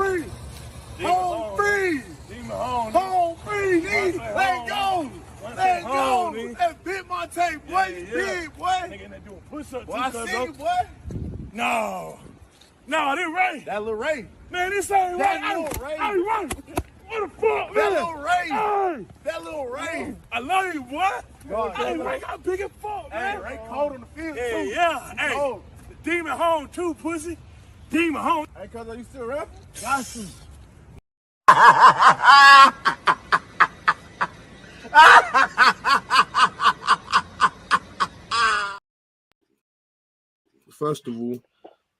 free. Home free. Home free. Let go. Let go. That bit my tape, boy. You big, boy. Nigga, they doing push-ups. Boy, I see you, boy. No, this Ray. That little Ray. Man, this ain't That Ray. little Ray. Hey, Ray. What the fuck, man? That little Ray. Hey. That little Ray. I love you, boy. God, Hey, Ray got big as fuck, man. Hey, Ray cold on the field, too. Yeah. Hey, cold. the demon home, too, pussy. Demon home. Hey, cuz, are you still rapping? Got you. First of all,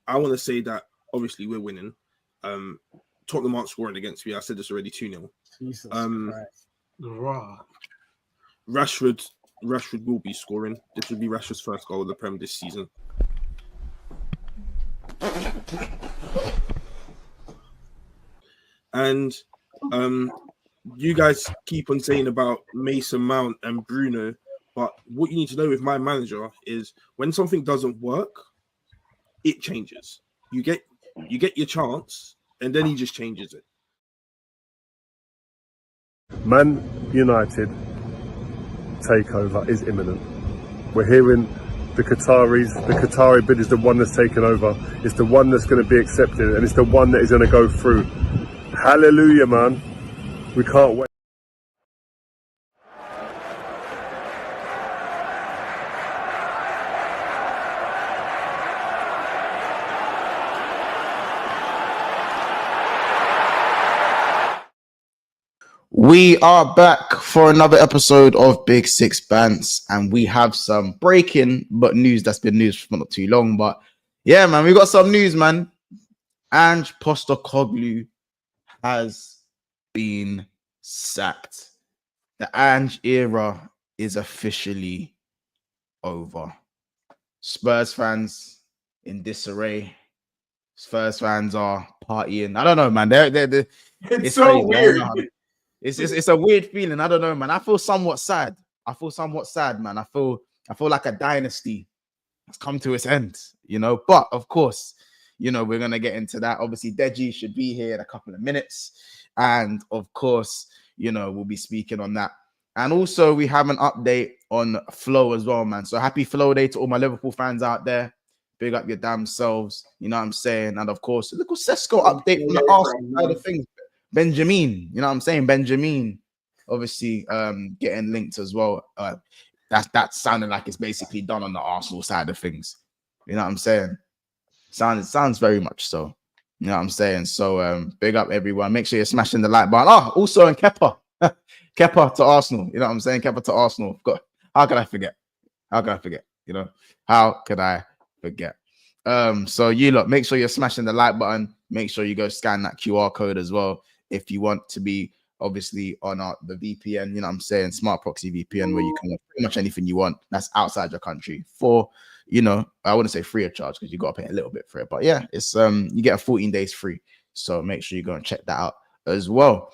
I want to say that obviously we're winning. Tottenham aren't scoring against me. I said this already 2-0. Jesus Raw. Rashford will be scoring. This will be Rashford's first goal of the Prem this season. And you guys keep on saying about Mason Mount and Bruno, but what you need to know with my manager is when something doesn't work, it changes. You get your chance, and then he just changes it. Man United takeover is imminent. We're hearing the Qataris. The Qatari bid is the one that's taken over. It's the one that's going to be accepted, and it's the one that is going to go through. Hallelujah, man. We can't wait. We are back for another episode of Big Six Bants, and we have some breaking but news that's been news for not too long. But yeah, man, we got some news, man. Ange Postecoglou has been sacked. The Ange era is officially over. Spurs fans in disarray. Spurs fans are partying. I don't know, man. It's so weird. It's a weird feeling. I don't know, man. I feel somewhat sad. Man. I feel like a dynasty has come to its end, you know. But of course, you know, we're gonna get into that. Obviously, Deji should be here in a couple of minutes, and of course, you know, we'll be speaking on that. And also, we have an update on Flow as well, man. So happy Flow Day to all my Liverpool fans out there. Big up your damn selves. You know what I'm saying? And of course, a little Sesko update from the Arsenal side of things. Benjamin, you know what I'm saying? Benjamin, obviously, getting linked as well. That sounded like it's basically done on the Arsenal side of things. You know what I'm saying? Sounds very much so. You know what I'm saying? So big up everyone. Make sure you're smashing the like button. Oh, also in Kepa. Kepa to Arsenal. You know what I'm saying? Kepa to Arsenal. How could I forget? You know, how could I forget? So you lot, make sure you're smashing the like button. Make sure you go scan that QR code as well if you want to be obviously on the VPN, you know what I'm saying, smart proxy VPN, where you can watch pretty much anything you want that's outside your country for, you know, I wouldn't say free of charge because you got to pay a little bit for it, but yeah, it's you get a 14 days free. So make sure you go and check that out as well.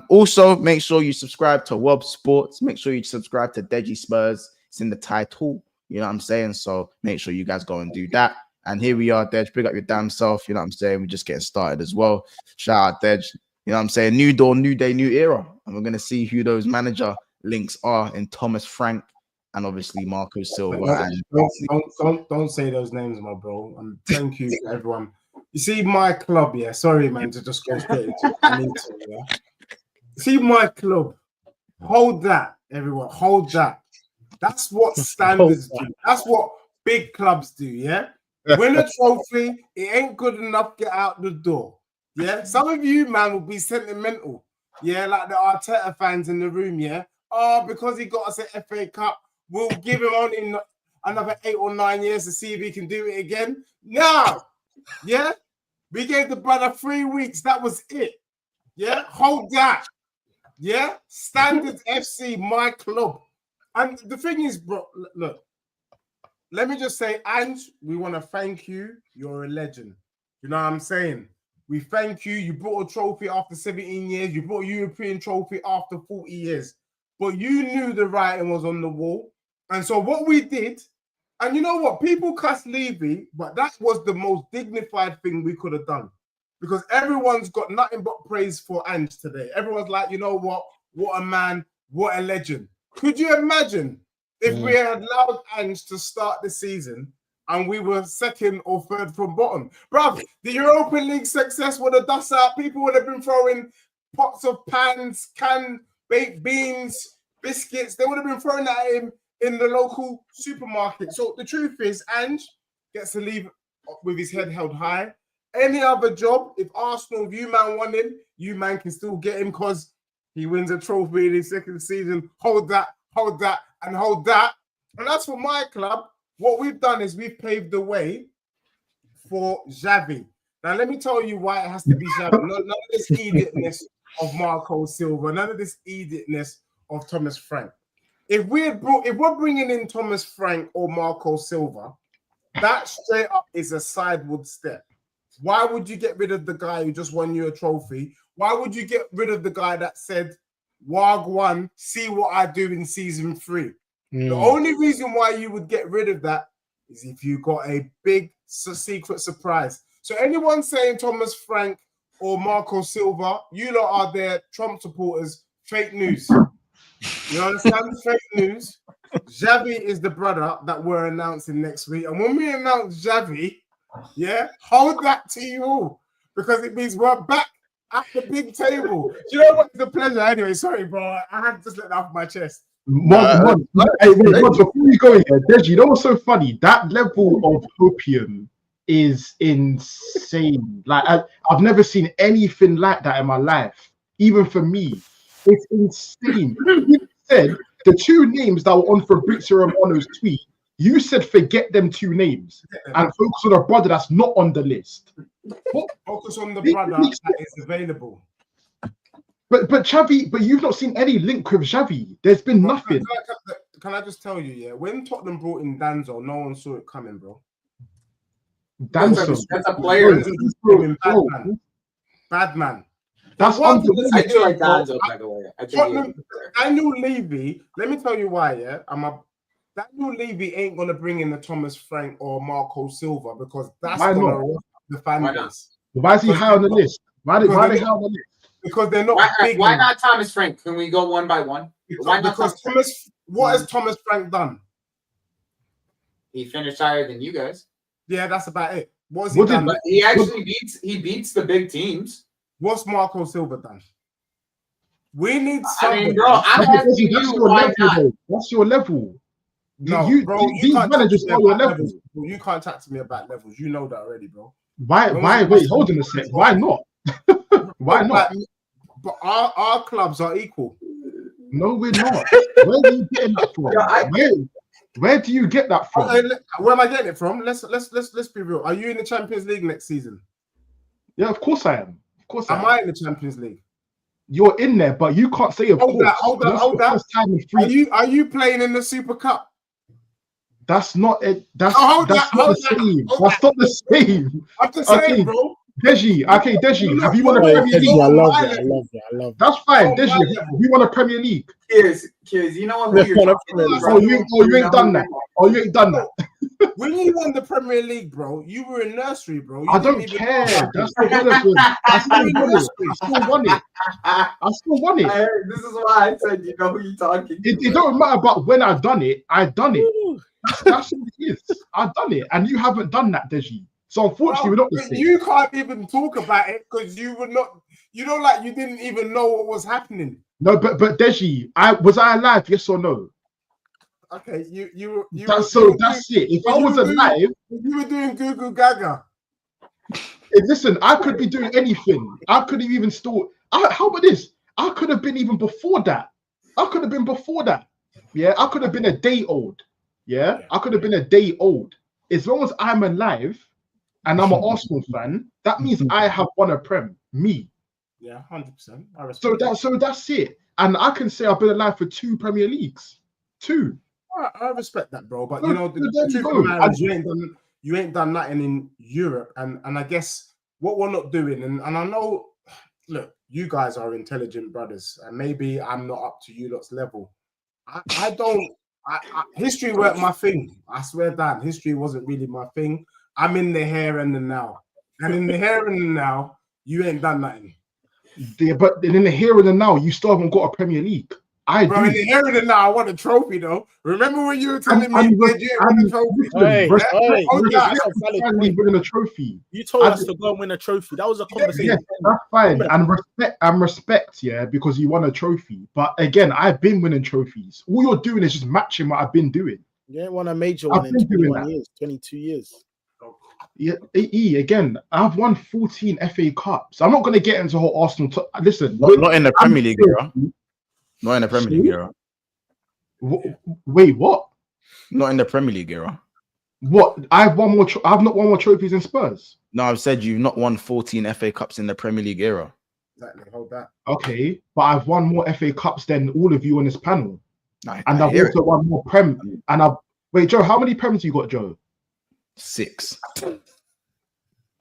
Also make sure you subscribe to Wob Sports. Make sure you subscribe to Deji Spurs. It's in the title, you know what I'm saying? So make sure you guys go and do that. And here we are, Dej. Pick up your damn self. You know what I'm saying? We're just getting started as well. Shout out, Dej. You know what I'm saying? New door, new day, new era. And we're going to see who those manager links are in Thomas Frank and obviously Marco Silva. Don't say those names, my bro. And thank you to everyone. You see my club, yeah? Sorry, man, to just go straight into it. I need to, yeah? See my club. Hold that, everyone. Hold that. That's what standards do. That's what big clubs do, yeah? Win a trophy, it ain't good enough, get out the door. Yeah, some of you, man, will be sentimental. Yeah, like the Arteta fans in the room, yeah. Oh, because he got us an FA Cup, we'll give him only another 8 or 9 years to see if he can do it again. No, yeah, we gave the brother 3 weeks. That was it. Yeah, hold that. Yeah, Standards FC, my club. And the thing is, bro, look. Let me just say, Ange, we want to thank you. You're a legend. You know what I'm saying? We thank you. You brought a trophy after 17 years. You brought a European trophy after 40 years. But you knew the writing was on the wall. And so what we did, and you know what? People cuss Levy, but that was the most dignified thing we could have done. because everyone's got nothing but praise for Ange today. Everyone's like, you know what a man, what a legend. Could you imagine if we had allowed Ange to start the season and we were second or third from bottom? Bruv, the Europa League success would have dust out. People would have been throwing pots of pans, canned baked beans, biscuits. They would have been throwing that at him in the local supermarket. So the truth is, Ange gets to leave with his head held high. Any other job, if Arsenal, if you man want him, you man can still get him because he wins a trophy in his second season. Hold that, and hold that. And as for my club, what we've done is we've paved the way for Xavi. Now, let me tell you why it has to be Xavi. None of this idiotness of Marco Silva, none of this idiotness of Thomas Frank. If we're bringing in Thomas Frank or Marco Silva, that straight up is a sideward step. Why would you get rid of the guy who just won you a trophy? Why would you get rid of the guy that said, Wagwan, see what I do in season 3? The only reason why you would get rid of that is if you got a big secret surprise. So anyone saying Thomas Frank or Marco Silva, you lot are their Trump supporters, fake news. You understand? Fake news. Xavi is the brother that we're announcing next week. And when we announce Xavi, yeah, hold that to you all, because it means we're back at the big table. You know what? It's a pleasure. Anyway, sorry, bro. I had to just let that off my chest. Hey, wait, before you go here, Deji, you know what's so funny? That level of opium is insane. Like, I've never seen anything like that in my life. Even for me, it's insane. You said the two names that were on Fabrizio Romano's tweet. You said forget them two names and focus on a brother that's not on the list. Focus on the brother that is available. But Xavi, but you've not seen any link with Xavi. There's been nothing. Can I just tell you, yeah? When Tottenham brought in Danzo, no one saw it coming, bro. Danzo, that's a player. Bad man. That's I do like Danzo, by the way. Daniel Levy, let me tell you why, yeah? Daniel Levy ain't gonna bring in the Thomas Frank or Marco Silva because that's gonna rock the fan base. Why is he high on the list? Why are they high on the list? Because they're not big. Why not Thomas Frank? Can we go one by one? Why not? Because Thomas, what has Thomas Frank done? He finished higher than you guys. Yeah, that's about it. What's he done? But he actually beats the big teams. What's Marco Silva done? We need somebody. I mean, bro, I'm asking you why not. That's your level. No, bro, you can't talk to me about levels. You know that already, bro. Why? Wait, hold on a sec. Why not? Why not? But our clubs are equal. No, we're not. Where are you getting that from? Where do you get that from? Where am I getting it from? Let's be real. Are you in the Champions League next season? Yeah, of course I am. Of course I am. Am I in the Champions League? You're in there, but you can't say of course. Hold that. Are you playing in the Super Cup? That's not it. That's not the same. That's not the same. I'm just saying, bro. Deji, have you won a Premier League? I love that. That's fine, Deji. Have you won a Premier League? Kids, you know what? You ain't done that. Oh, you ain't done that. When you won the Premier League, bro, you were in nursery, bro. I don't care. That's not relevant. I still won it. This is why I said, you know who you're talking to. It don't matter about when I've done it. I've done it. That's what it is. I've done it, and you haven't done that, Deji. So unfortunately, we're not the same. You can't even talk about it because you were not. You know, like you didn't even know what was happening. No, but Deji, was I alive? Yes or no? Okay, you that's it. If I was alive, you were doing Goo Goo Gaga. Listen, I could be doing anything. I could have even still. How about this? I could have been even before that. Yeah, I could have been a day old. Yeah, I could have been a day old. As long as I'm alive and I'm an Arsenal fan, that means I have won a Prem. Me. Yeah, 100%. I respect so that's it. And I can say I've been alive for 2 Premier Leagues. 2. I respect that, bro. But you know, the truth of the matter is you ain't done nothing in Europe, and I guess what we're not doing, and I know, look, you guys are intelligent brothers, and maybe I'm not up to you lot's level. History weren't my thing. I swear, Dan, history wasn't really my thing. I'm in the here and the now. And in the here and the now, You ain't done nothing. Yeah, but in the here and the now, you still haven't got a Premier League. I Bro, do. in the here and the now, I want a trophy though. Remember when you were telling me And- that you didn't win a trophy? Hey, Respect- hey, hold that's that. a valid finally point. winning a trophy. You told I us did- to go and win a trophy. That was a Yeah, conversation. that's fine. Remember. And respect, yeah, because you won a trophy. But again, I've been winning trophies. All you're doing is just matching what I've been doing. You ain't won a major I've one in been doing 21 that. years, 22 years. Yeah, again, I've won 14 FA Cups. I'm not going to get into whole Arsenal. Listen, Not in the Premier League era. Not in the Premier League era. Wait, what? Not in the Premier League era. What? I've won more. I've not won more trophies in Spurs. No, I've said you've not won 14 FA Cups in the Premier League era. Exactly, hold that. Okay, but I've won more FA Cups than all of you on this panel, I and I've hear also won more Prem. And I've wait, Joe. How many Prems you got, Joe? 6.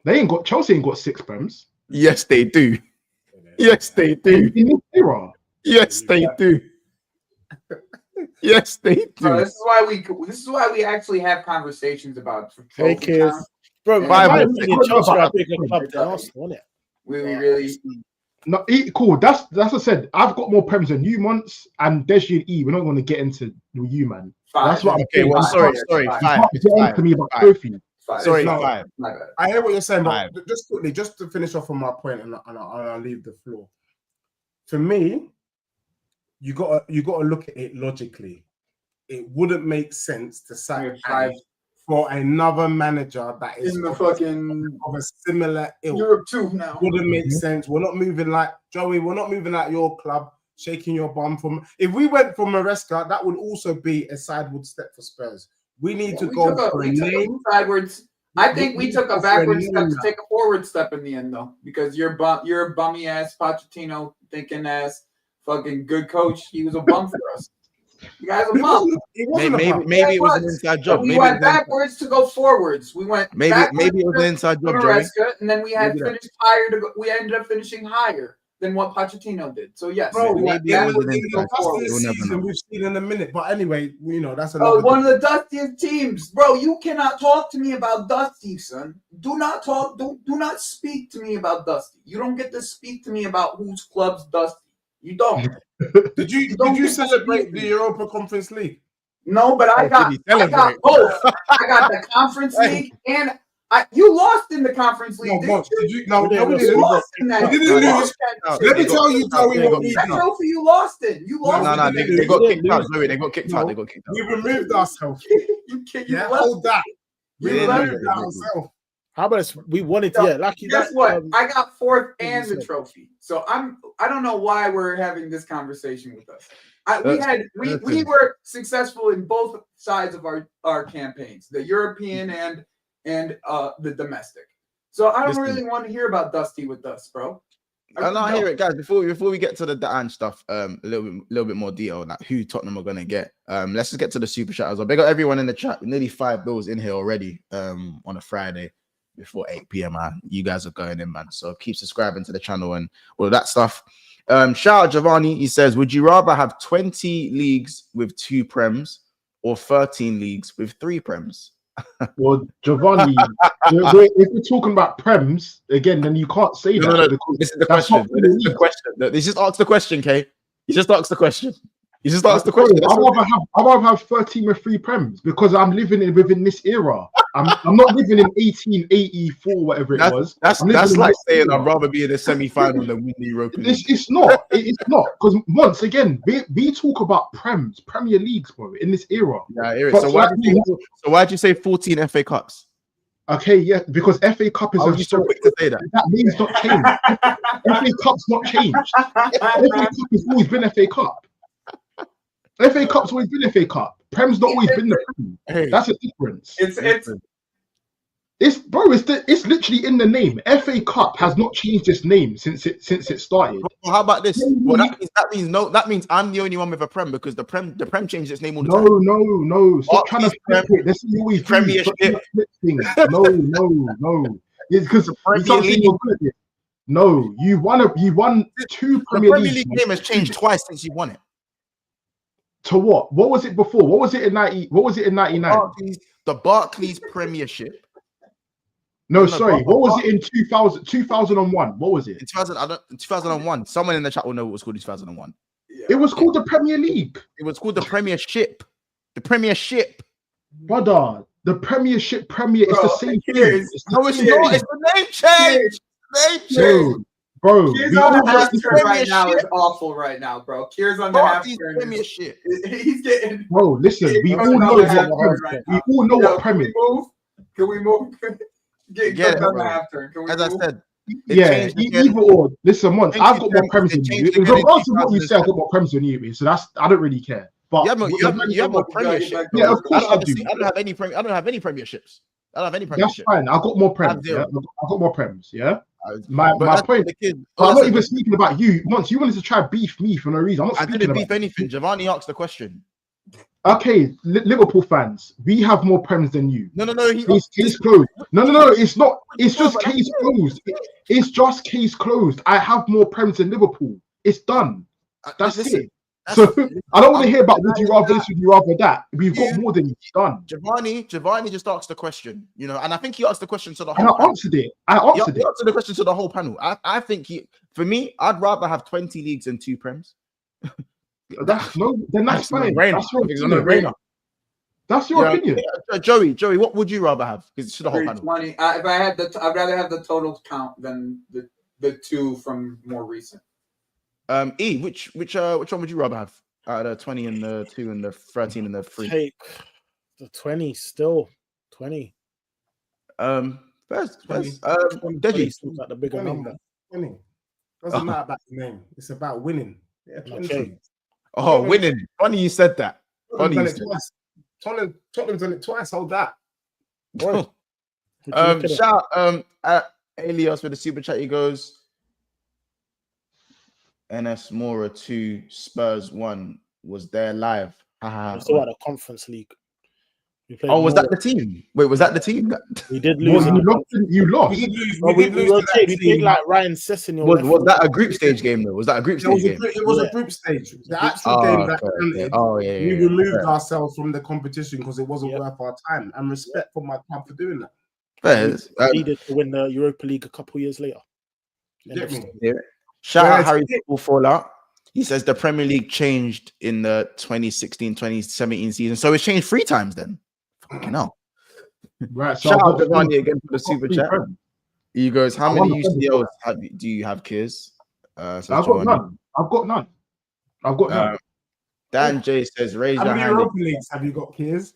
They ain't got Chelsea. Ain't got 6 Prems Yes, they do. Yes, they do. in this era. Yes, they do. Yes, they Bro, do. this is why we actually have conversations about Hey, trophy kids. count. Bro, Yeah. my Five- opinion, Chelsea are a bigger club than Arsenal, isn't it? We really No, cool. That's what I said. I've got more Prems than you, Monts, and Deji and E. We're not going to get into you, man. That's what I'm Okay, well, saying. sorry, You 5. can't It's get 5. into me about 5. trophy. Sorry, No. 5. My bad. I hear what you're saying, Five. but just quickly, just to finish off on my point, and I'll leave the floor. For me, you gotta look at it logically. It wouldn't make sense to sack Five. Ange for another manager that is In the fucking of a similar ilk. Europe 2 now. Wouldn't make sense. We're not moving like Joey. We're not moving like your club, shaking your bum from. If we went for Maresca, that would also be a sideward step for Spurs. We need to go for a name. Sideways. I think we took a backward step to name. take a forward step in the end, though, because you're a bummy ass Pochettino thinking ass fucking good coach. He was a bum for us. You guys are bum. Maybe it was an inside job. We Maybe went backwards to go forwards. We went maybe it was an inside job, Joey. and then we had Maybe finished higher to go. We ended up finishing higher than what Pochettino did. So yes, Bro, maybe in it was an the inside job. dustiest You'll never season know. we've seen in a minute. But anyway, you know, that's Oh, another. one of the dustiest teams, bro. You cannot talk to me about Dusty, son. Do not talk. Do not speak to me about Dusty. You don't get to speak to me about whose club's Dusty. You don't. Did you celebrate the Europa Conference League? No, but I got both. I got the Conference League and you lost in the Conference League. No, didn't you? no, we You didn't. lost in that. We didn't You lose. lost that Let me shit. tell you, Joey, what we That did. trophy you lost in. You lost. No, in they got kicked out. Joey, they got kicked out. They got kicked out. We removed ourselves. You Yeah, left. hold that. We Yeah, removed yeah. ourselves. How about us? We wanted, So, yeah, lucky Guess that. what? I got fourth what and you the said. trophy. So I don't know why we're having this conversation with us. We were successful in both sides of our campaigns, the European and the domestic. So I don't Listen. really want to hear about Dusty with us, bro. I hear it, guys. Before we get to the Ange stuff, a little bit more detail, like who Tottenham are gonna get. Let's just get to the super chat as well. Big up everyone in the chat. Nearly 5 bills in here already. On a Friday before 8 p.m. You guys are going in, man. So keep subscribing to the channel and all of that stuff. Shout out Giovanni. He says, would you rather have 20 leagues with 2 prems or 13 leagues with 3 prems? Well, Giovanni, if we're talking about Prems again, then you can't say that. No. because This is the that's question. not This is the question. This just ask the question, Kay. You just ask the question. You just ask the question. I'd rather have 13 with 3 Prems because I'm living within this era. I'm not living in 1884, whatever it was. That's I'm living in like this saying era. I'd rather be in the semi-final than win the Europa League. It's not. It's not because once again, we talk about Prems, Premier Leagues, bro, in this era. Yeah, I hear it. But So why'd you say 14 FA Cups? Okay, yeah, because FA Cup is How are you so quick to say that? That name's not changed. FA Cup's not changed. FA Cup has always been FA Cup. FA Cup's always been FA Cup. Prem's not always been the Prem. Hey. That's a difference. It's It's literally in the name. FA Cup has not changed its name since it started. Well, how about this? Well, that means I'm the only one with a Prem because the Prem changed its name all the time. No. Stop trying to flip it. This is always Premiership. No. It's because Premier League. No, you won 2 The Premier Premier Leagues. League name has changed twice since you won it. To what? What was it before? What was it in 90? What was it in 99? The Barclays Premiership No, No, sorry. Barber, What was it in 2001? What was it? In 2001. Someone in the chat will know what was called in 2001. It was called the Premier League. It was called the Premiership. The Premiership. Brother, the Premiership Premier is the same thing. It's No, it's not. It's the name change. Name change. Bro, Kiers we on all the half just- turn right now is awful right now, bro. Kiers on the half Barty's turn. Premiership. He's getting. Bro, listen, we Kiers all on know the half what turn right now. we all know Yo, what Premier. Can we move? Get Get it, on the bro. half turn. Can we As I move? said, it Yeah, changed again. either or. Listen, once Changed I've got more again- Premiers it than you. changed In again in regards to what you say, I've 2007. got more Premiers than you. So that's I don't really care. But You have more Premiership. Yeah, of course I do. I don't have any Premierships. I don't have any That's Premierships. fine. I've got more I have Prem. zero. Yeah? I've got more Prems. Yeah. But My that's point. the kid. But I'm All I not said even was, speaking about you. Once you wanted to try beef me for no reason. I'm not I speaking didn't about beef anything. Giovanni asked the question. Okay, Liverpool fans, we have more Prems than you. No. Case closed. No. It's not. It's just case closed. It's just case closed. I have more Prems than Liverpool. It's done. That's it. So I don't want to hear about would you rather this, would you rather that. We've got more than you. Done. Giovanni just asked the question, you know, and I think he asked the question to the And whole I panel. answered it. I He answered it. answered the question to the whole panel. I think for me, I'd rather have 20 leagues and 2 Prems. That's That's fine. no-brainer. That's your It's a opinion. no-brainer. That's your Yeah. opinion. Joey, what would you rather have? Because it's to the whole panel. 320. If I had I'd rather have the total count than the two from more recent. E, which one would you rather have? Out of the 20 and the 2 and the 13 and the 3. Take the 20 still. 20. First, 20 Deji. seems like the bigger 20, number. 20. Doesn't matter about the name. It's about winning. Yeah, 20. Okay. Oh, winning. Funny you said that. Funny you Tottenham's said done it twice. Tottenham's done it twice. Hold that. Would you look at it? Shout at Elias with the super chat. He goes, NS Mora 2, Spurs 1 was there live. It's all at the Conference League. We played Oh, was more. that the team? Wait, was that the team? We did Well, lose. you lost. We did lose. No, We did lose to that we played team. like Ryan Sessegnon. Was that a group stage game though? Was that a group It was stage a, game? it was Yeah. a group stage. The actual Oh, game that okay. ended, Oh, yeah. we yeah, removed yeah. ourselves from the competition because it wasn't Yeah. worth our time. And respect for my club for doing that. Fair. Needed to win the Europa League a couple years later. You get me? Shout out Whereas- Harry Football Fallout. He says the Premier League changed in the 2016-2017 season. So it's changed 3 times then. Fucking hell. Right. So Shout I've out got the Giovanni again for the super chat. He goes, how I many want the UCLs do you have, Kiers? Says I've got Giovanni. none. I've got none. Dan J says, raise How your many hand. Europa Leagues have you got, Kiers?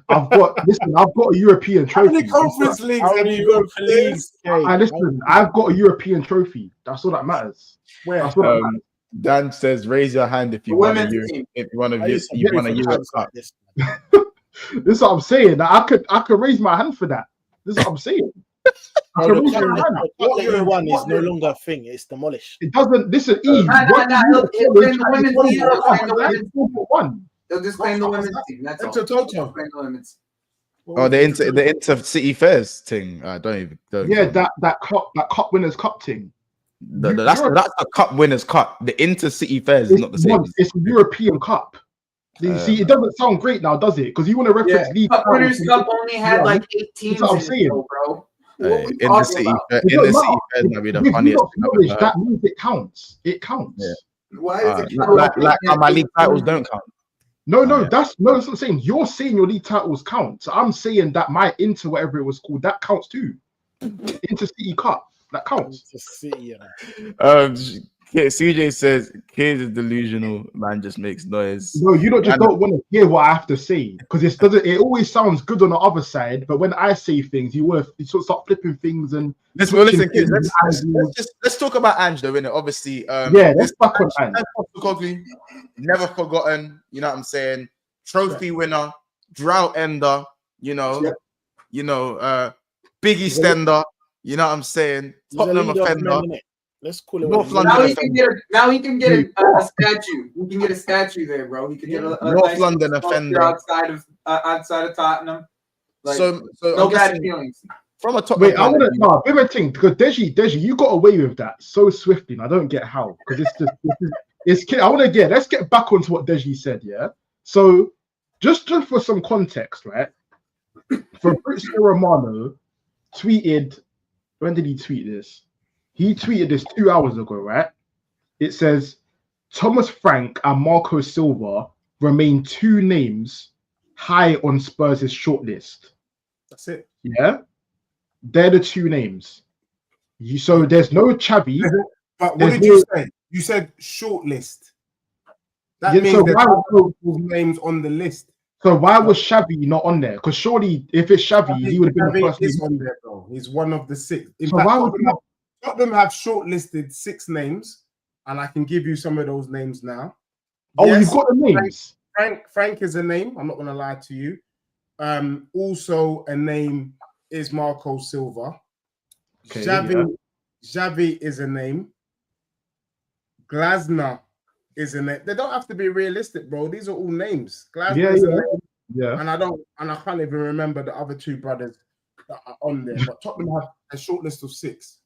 I've got a European How many trophy. conference leagues How have many you got, Europa Leagues? Kiers? Listen, I've got a European trophy. That's all that matters. Where? That's all that matters. Dan says, raise your hand if you The want a women's Euro, team. if you want I a used to you play want a for Euro clubs Cup. like this. This is what I'm saying. I could raise my hand for that. This is what I'm saying. I No, could the raise club my hand. that you won is no longer a thing. It's demolished. It doesn't. Listen, E. One. They'll just claim the women's team. That's all. Enter Toto. Claim the women's. Oh, the inter-city fairs thing. Don't Yeah, that cup winners cup thing. that's a cup winners cup. The inter-city fairs is not the same. It's a European Cup. You see, it doesn't sound great now, does it? Because you want to reference league. Cup Winners Cup only had Yeah, like 8 teams what I'm in saying. it, though, bro. In the city fairs might be the With funniest Europe's thing I've knowledge, ever heard. that means it counts. It counts. Yeah. Why is it count? Like how my league titles don't count. No, yeah. that's what I'm saying. You're saying your league titles count. So I'm saying that my Inter, whatever it was called, that counts too. Intercity Cup, that counts. To see, yeah. CJ says, "Kids is delusional. Man just makes noise." No, you don't want to hear what I have to say because it always sounds good on the other side, but when I say things, you sort of start flipping things and Listen, kids. Let's talk about Ange, though, innit? Obviously, let's back on Ange. Postecoglou, never forgotten. You know what I'm saying? Trophy winner, drought ender. Big Eastender. You know what I'm saying? Tottenham offender. Let's call it. North what it is. London. Now he can get a statue. He can get a statue there, bro. He can get a North nice London sculpture offender. outside of Tottenham. Like, So no I'm bad guessing feelings. from a top. Wait, I want to give a thing because Deji, you got away with that so swiftly. And I don't get how because I want to get. Let's get back onto what Deji said. Yeah. So just for some context, right? Fabrizio Romano tweeted. When did he tweet this? He tweeted this 2 hours ago, right? It says Thomas Frank and Marco Silva remain 2 names high on Spurs' shortlist. That's it. Yeah, they're the 2 names. So there's no Xavi. But what did you say? You said shortlist. That means so there's other names on the list. So why was Xavi not on there? Because surely, if it's Xavi, he would have been the first. He's on there, though. He's one of the 6. In so fact, why would Tottenham have shortlisted 6 names, and I can give you some of those names now. Oh, yes, you've got the names. Frank is a name. I'm not going to lie to you. Also, a name is Marco Silva. Okay, Xavi is a name. Glasner is a name. They don't have to be realistic, bro. These are all names. Glasner is a name. Yeah. And I can't even remember the other 2 brothers that are on there. But Tottenham have a short list of 6.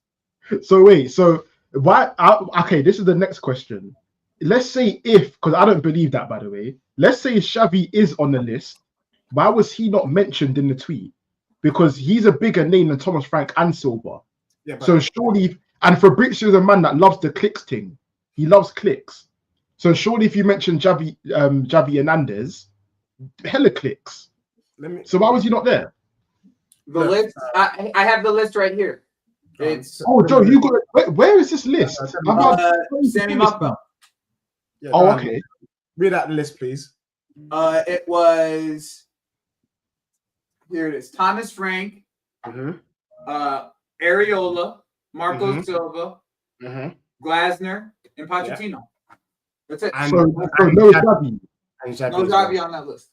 So wait, so why? Okay, this is the next question. Let's say because I don't believe that, by the way. Let's say Xavi is on the list. Why was he not mentioned in the tweet? Because he's a bigger name than Thomas Frank and Silva. Yeah. So surely, and Fabrizio is a man that loves the clicks thing. He loves clicks. So surely, if you mention Xavi Hernandez, hella clicks. So why was he not there? The list. I have the list right here. It's Joe, you got it. Where is this list? Sammy Muckbell. Yeah, okay. Read out the list, please. It was. Here it is. Thomas Frank, Areola, Marco Silva, Glasner, and Pochettino. Yeah. That's it. So no Xavi. No Xavi on that list.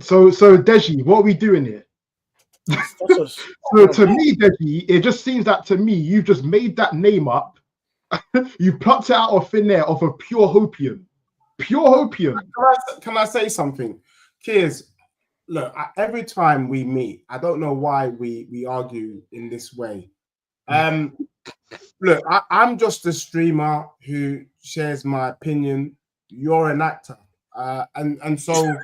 So Deji, what are we doing here? So to me, Deji, it just seems that to me you've just made that name up. You plucked it out of thin air of a pure hopium. Pure hopium. Can I say something? Kiers, look, every time we meet, I don't know why we argue in this way. Look, I'm just a streamer who shares my opinion. You're an actor. And so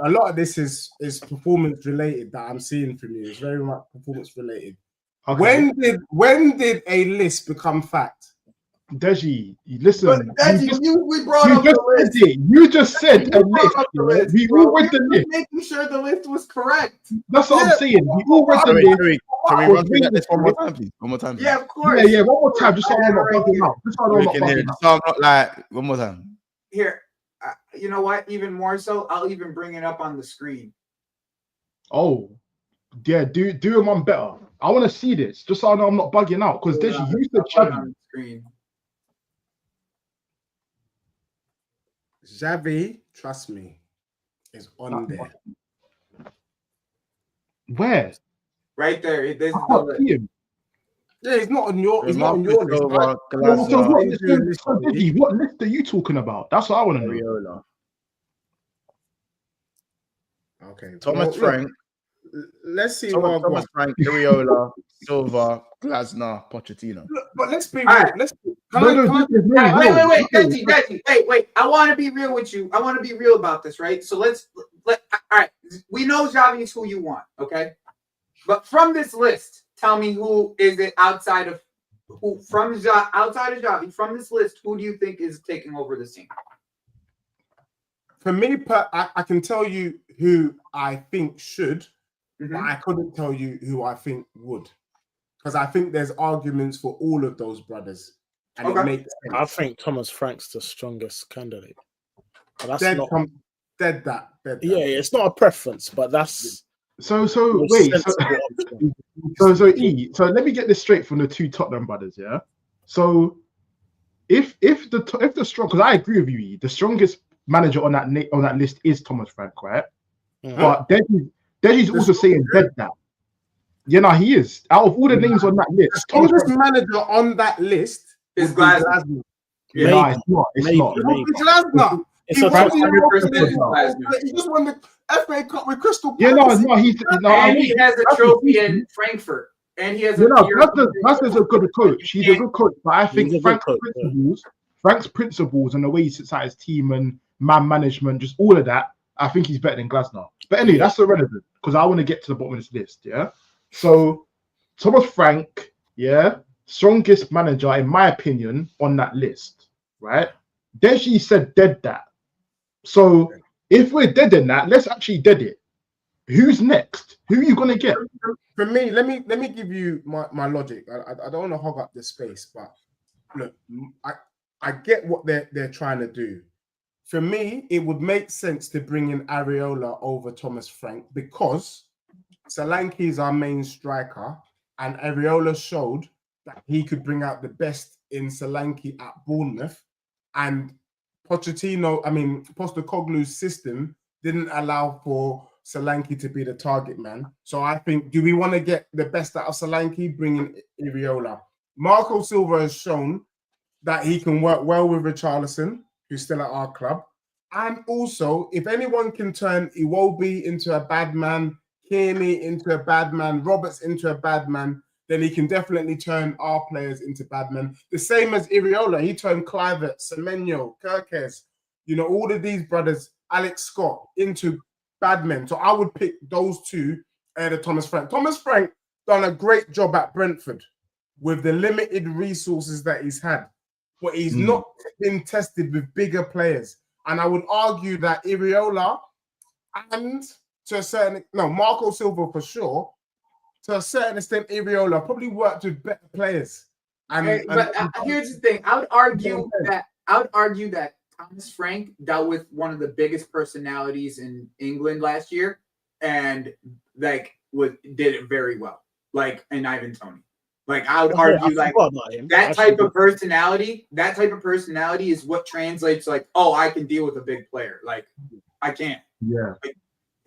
a lot of this is performance related that I'm seeing from you. It's very much performance related. Okay. When did a list become fact? Deji, listen. We brought up the list. You just said a list. We all read the list. Making sure the list was correct. That's what I'm saying. We all read the list. Can we run through that list one more time, please? One more time, please. Yeah, of course. Yeah, one more time. Just so I'm not bugging out. Just so I'm not like one more time. Here. You know what? Even more so, I'll even bring it up on the screen. Oh, yeah. Do it one better. I want to see this, just so I know I'm not bugging out. Because Deji, you said Xavi. Xavi, trust me, is on there. Where? Right there. This is the list. Yeah, he's not on your. He's not on your list. What list are you talking about? That's what I want to know. Okay, Thomas Frank. Let's see. Thomas Frank, Areola, Silva, Glasner, Pochettino. But let's be real. Let's. Wait, Deji, wait. I want to be real with you. I want to be real about this, right? So let's. All right. We know Xavi is who you want, okay? But from this list, tell me who is it outside of Xavi, from this list, who do you think is taking over the scene? For me, I can tell you who I think should, but I couldn't tell you who I think would. Because I think there's arguments for all of those brothers. And it makes sense. I think Thomas Frank's the strongest candidate. But that's dead that. Yeah, it's not a preference, but that's... So let me get this straight from the 2 Tottenham brothers, yeah. So if the strong, because I agree with you, E, the strongest manager on that list is Thomas Frank, right? But Deji's also saying dead that. Yeah, no, he is. Out of all the names on that list, the strongest manager on that list is Glasner. Yeah, no, it's not. It's not. It's Glasner. He just won the FA Cup with Crystal Palace. Yeah, no, he has a trophy in Frankfurt. And he has Glasner's a good coach. He's a good coach, but I think Frank's principles and the way he sits at his team and man management, just all of that, I think he's better than Glasner. But anyway, that's irrelevant because I want to get to the bottom of this list. Yeah. So Thomas Frank, strongest manager in my opinion on that list, right? Deji said dead that. So if we're dead in that, let's actually dead it. Who's next? Who are you gonna get? For me, let me give you my logic. I don't want to hog up the space, but look, I get what they're trying to do. For me, it would make sense to bring in Areola over Thomas Frank because Solanke is our main striker, and Areola showed that he could bring out the best in Solanke at Bournemouth, and Postecoglou's system didn't allow for Solanke to be the target man. So I think, do we want to get the best out of Solanke? Bring in Areola. Marco Silva has shown that he can work well with Richarlison, who's still at our club. And also, if anyone can turn Iwobi into a bad man, Kearney into a bad man, Roberts into a bad man, then he can definitely turn our players into bad men. The same as Areola. He turned Kluivert, Semenyo, Kirkes, all of these brothers, Alex Scott, into bad men. So I would pick those two ahead of Thomas Frank. Thomas Frank done a great job at Brentford with the limited resources that he's had, but he's not been tested with bigger players. And I would argue that Areola and Marco Silva for sure, to a certain extent, Areola probably worked with better players. Here's the thing: I would argue that Thomas Frank dealt with one of the biggest personalities in England last year, and did it very well, in Ivan Toney. I would argue that type of personality is what translates I can deal with a big player. I can't. Yeah.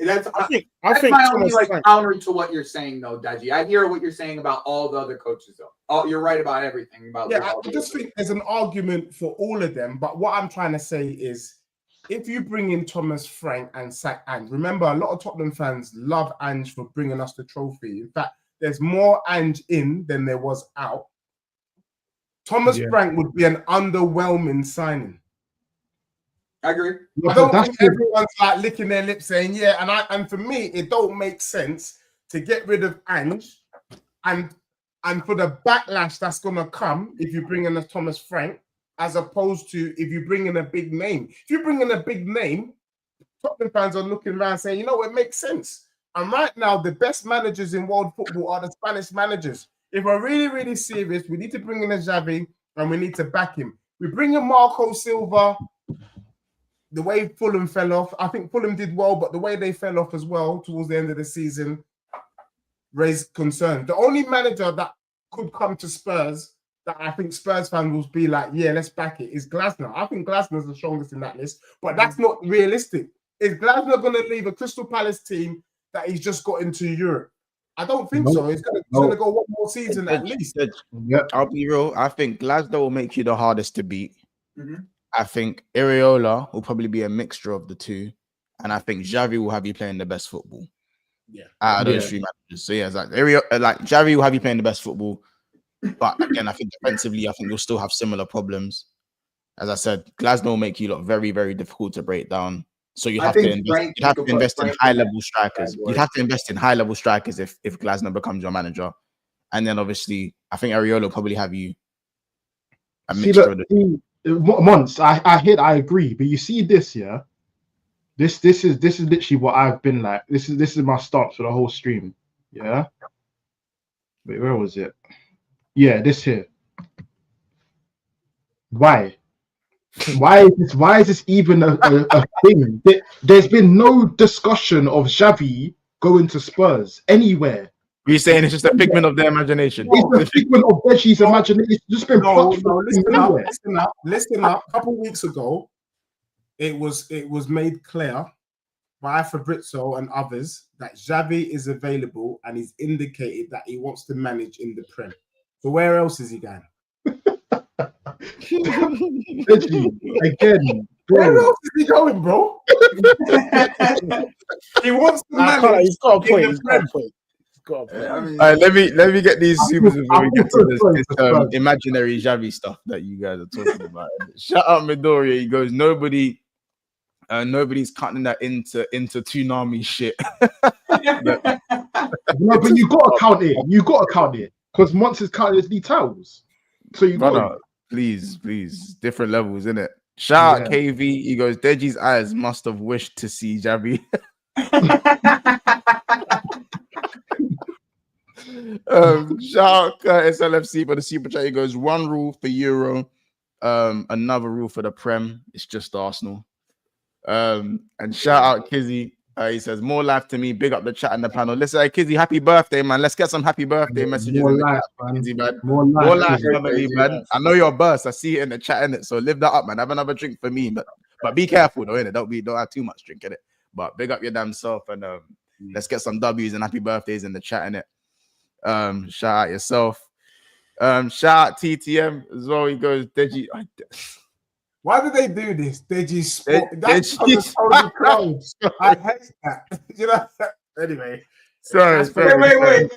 That's my only counter to what you're saying though, Deji. I hear what you're saying about all the other coaches though. You're right about everything. I just think there's an argument for all of them. But what I'm trying to say is, if you bring in Thomas Frank and sack Ange, remember a lot of Tottenham fans love Ange for bringing us the trophy. In fact, there's more Ange in than there was out. Thomas Frank would be an underwhelming signing. I agree. I don't think everyone's licking their lips saying and for me, it don't make sense to get rid of Ange and for the backlash that's gonna come if you bring in a Thomas Frank, as opposed to if you bring in a big name. If you bring in a big name, Tottenham fans are looking around saying, it makes sense. And right now, the best managers in world football are the Spanish managers. If we're really, really serious, we need to bring in a Xavi and we need to back him. We bring in Marco Silva. The way Fulham fell off, I think Fulham did well, but the way they fell off as well towards the end of the season raised concern. The only manager that could come to Spurs that I think Spurs fans will be let's back it, is Glasner. I think Glasner's the strongest in that list, but that's not realistic. Is Glasner going to leave a Crystal Palace team that he's just got into Europe? I don't think so. He's going to go one more season at least. I'll be real. I think Glasner will make you the hardest to beat. Mm-hmm. I think Areola will probably be a mixture of the two. And I think Xavi will have you playing the best football. Out of those three managers. So Xavi will have you playing the best football. But again, I think defensively, you'll still have similar problems. As I said, Glasner will make you look very, very difficult to break down. So you have to invest in high-level strikers. You'd have to invest in high-level strikers if Glasner becomes your manager. And then obviously, I think Areola will probably have you a mixture of the Months, I agree, but you see this, this is literally what I've been like. This is my stance for the whole stream. Wait, where was it? This here. Why is this even a thing? There's been no discussion of Xavi going to Spurs anywhere. You're saying it's just a figment of their imagination. It's a figment of Deji's imagination. It's just been listen up. A couple of weeks ago, it was made clear by Fabrizio and others that Xavi is available and he's indicated that he wants to manage in the Prem. So where else is he going? Again, where else is he going, bro? He wants to manage. He's got a point. He's got a point. Let me get these supers before we get to this imaginary Xavi stuff that you guys are talking about. Shout out Midoriya. He goes, nobody Nobody's cutting that into tsunami shit. No, but you got to count it. You got to count it because Monts is counting his league titles. So you got Brother, please, different levels, innit? Shout out KV. He goes, Deji's eyes must have wished to see Javi. Shout out Curtis LFC for the super chat. He goes, one rule for Euro, another rule for the Prem. It's just Arsenal. And shout out Kizzy. He says, more life to me. Big up the chat and the panel. Listen, hey, Kizzy, happy birthday, man. Let's get some happy birthday messages in the chat, Kizzy, man. More life, family, man. I know your burst. I see it in the chat, innit? So live that up, man. Have another drink for me, but be careful, though, innit? Don't have too much drink in it. But big up your damn self, and let's get some W's and happy birthdays in the chat, innit? Shout out yourself. Shout out TTM as well. He goes, Deji. Why do they do this? Deji Sport. That's the clothes. I hate that. You know. Anyway, sorry. Wait.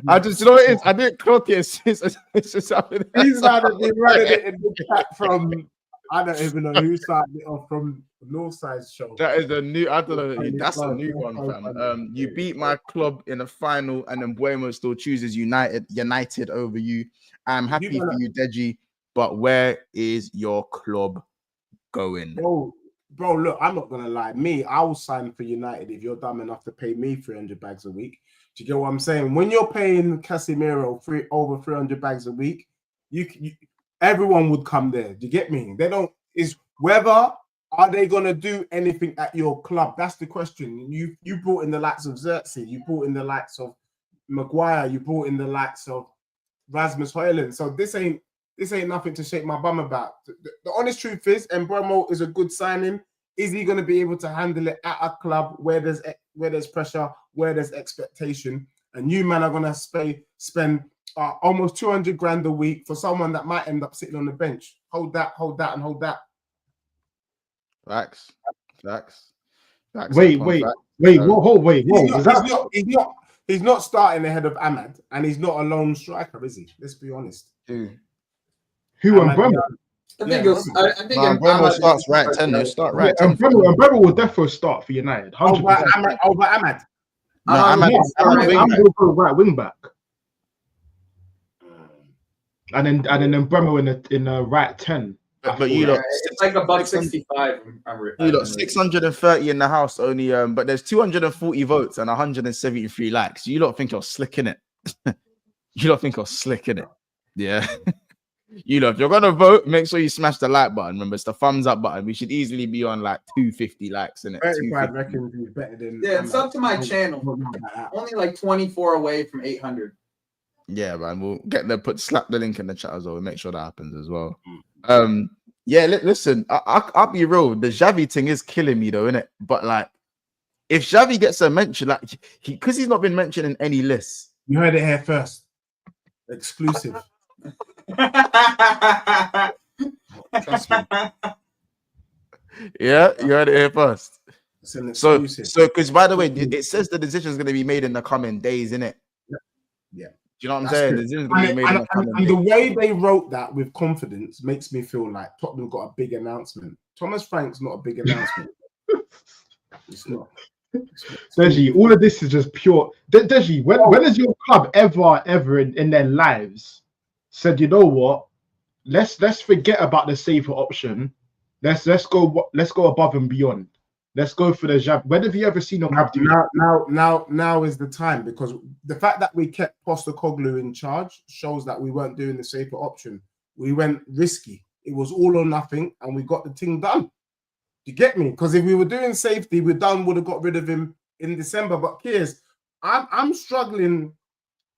I just, you know what it is. I didn't clock it. It's just happening. These guys have been running it in the chat from. I don't even know who started it off from Northside's show. That is the new. I don't know. That's a new one, fam. You beat my club in a final, and then Buemo still chooses United over you. I'm happy for you, Deji. But where is your club going? Bro, look, I'm not gonna lie. I will sign for United if you're dumb enough to pay me 300 bags a week. Do you get what I'm saying? When you're paying Casemiro over 300 bags a week, you everyone would come there. Do you get me? They don't. Is whether are they gonna do anything at your club? That's the question. You brought in the likes of Xerxes, you brought in the likes of Maguire, you brought in the likes of Rasmus Højlund. So this ain't nothing to shake my bum about. The honest truth is, Mbeumo is a good signing. Is he going to be able to handle it at a club where there's pressure, where there's expectation? And you, man, are going to spend almost 200 grand a week for someone that might end up sitting on the bench. Hold that, and hold that. Facts. Wait. Whoa. He's not starting ahead of Ahmad, and he's not a lone striker, is he? Let's be honest. Who and Bremer? I think Bremer starts right 10. They start right 10. And Bremer will definitely start for United. 100%. Over Ahmad. Ahmad will go right wing back. And then Bremer in the right 10. But you lot, it's like $165. You lot 630 in the house only, but there's 240 votes and 173 likes. You lot think you're slick in it. Yeah. You know, if you're gonna vote, make sure you smash the like button. Remember, it's the thumbs up button. We should easily be on like 250 likes in it. 35 reckons is better than. Yeah, it's up to my channel. Only like 24 away from 800. Yeah, man. We'll slap the link in the chat as well. We'll make sure that happens as well. Yeah, listen, I'll be real. The Xavi thing is killing me though, innit? But like, if Xavi gets a mention, like because he's not been mentioned in any lists. You heard it here first. Exclusive. Trust me. Yeah, you heard it here first. So because by the way, it says the decision is going to be made in the coming days, innit? Yeah. Do you know what I'm saying? The decision is going to be made in the coming days. The way they wrote that with confidence makes me feel like Tottenham got a big announcement. Thomas Frank's not a big announcement. It's not. Deji, all of this is just pure. Deji, when has your club ever in their lives said, you know what? Let's forget about the safer option. Let's go above and beyond. Let's go for the jab. When have you ever seen them have to? Now is the time, because the fact that we kept Postecoglou in charge shows that we weren't doing the safer option. We went risky. It was all or nothing, and we got the thing done. You get me? Because if we were doing safety, would have got rid of him in December. But Piers, I'm struggling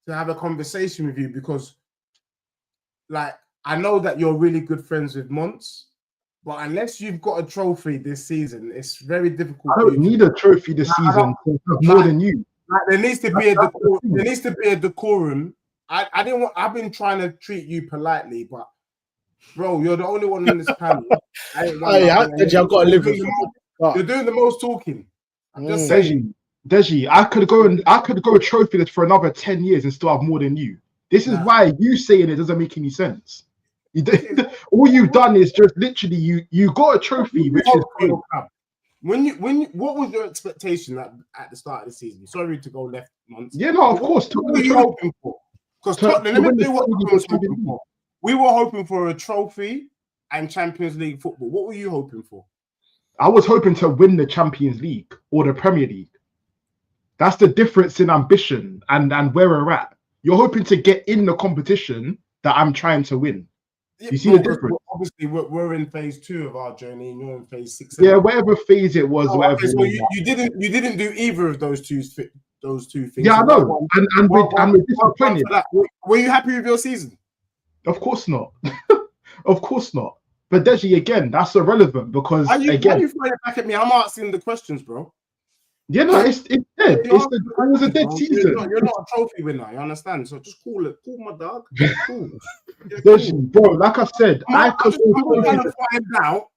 to have a conversation with you because, like, I know that you're really good friends with Monts, but unless you've got a trophy this season, it's very difficult. I don't need a trophy this season. More than you. Like, there needs to be a decorum. There needs to be a decorum. I've been trying to treat you politely, but bro, you're the only one in this panel. I've got to live with you. You're doing the most talking. I'm just saying. Deji, I could go a trophy for another 10 years and still have more than you. This is why you saying it doesn't make any sense. You did, all you've done is just literally you got a trophy, which is good. What was your expectation at the start of the season? Sorry to go left, months. Yeah, no, of course. What were you hoping for? Because Tottenham, let me tell you what Tottenham was hoping for. We were hoping for a trophy and Champions League football. What were you hoping for? I was hoping to win the Champions League or the Premier League. That's the difference in ambition and where we're at. You're hoping to get in the competition that I'm trying to win. You see the difference? Obviously, we're in phase 2 of our journey, and you're in phase 6. Yeah, whatever phase it was, whatever. Okay, so you didn't do either of those two things. Yeah, I know, and we're disappointed. Were you happy with your season? Of course not. Of course not. But Deji, again, that's irrelevant because why you throwing it back at me? I'm asking the questions, bro. Yeah, no, it's dead. It was a dead season. You're not a trophy winner, you understand? So just call it. Call my dog. Cool. Deji, bro, like I said, I'm trying to find out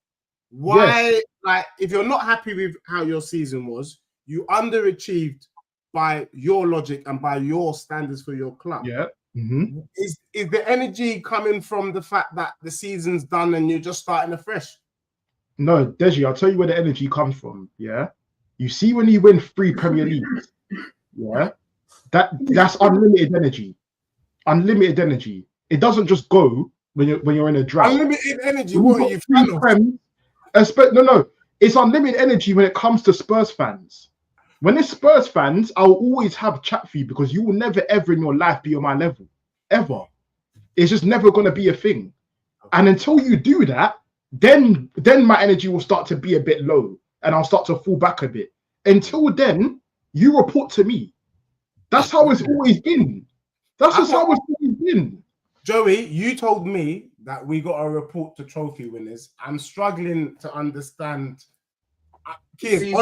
why, like, if you're not happy with how your season was, you underachieved by your logic and by your standards for your club. Yeah. Mm-hmm. Is the energy coming from the fact that the season's done and you're just starting afresh? No, Deji, I'll tell you where the energy comes from. Yeah. You see, when you win 3 Premier Leagues, yeah, that's unlimited energy. Unlimited energy. It doesn't just go when you're in a drought. Unlimited energy. What are you? No. It's unlimited energy when it comes to Spurs fans. When it's Spurs fans, I'll always have chat for you because you will never ever in your life be on my level, ever. It's just never going to be a thing. And until you do that, then my energy will start to be a bit low. And I'll start to fall back a bit. Until then, you report to me. That's how it's always been. That's just how it's always been. Joey, you told me that we got a report to trophy winners. I'm struggling to understand. I've been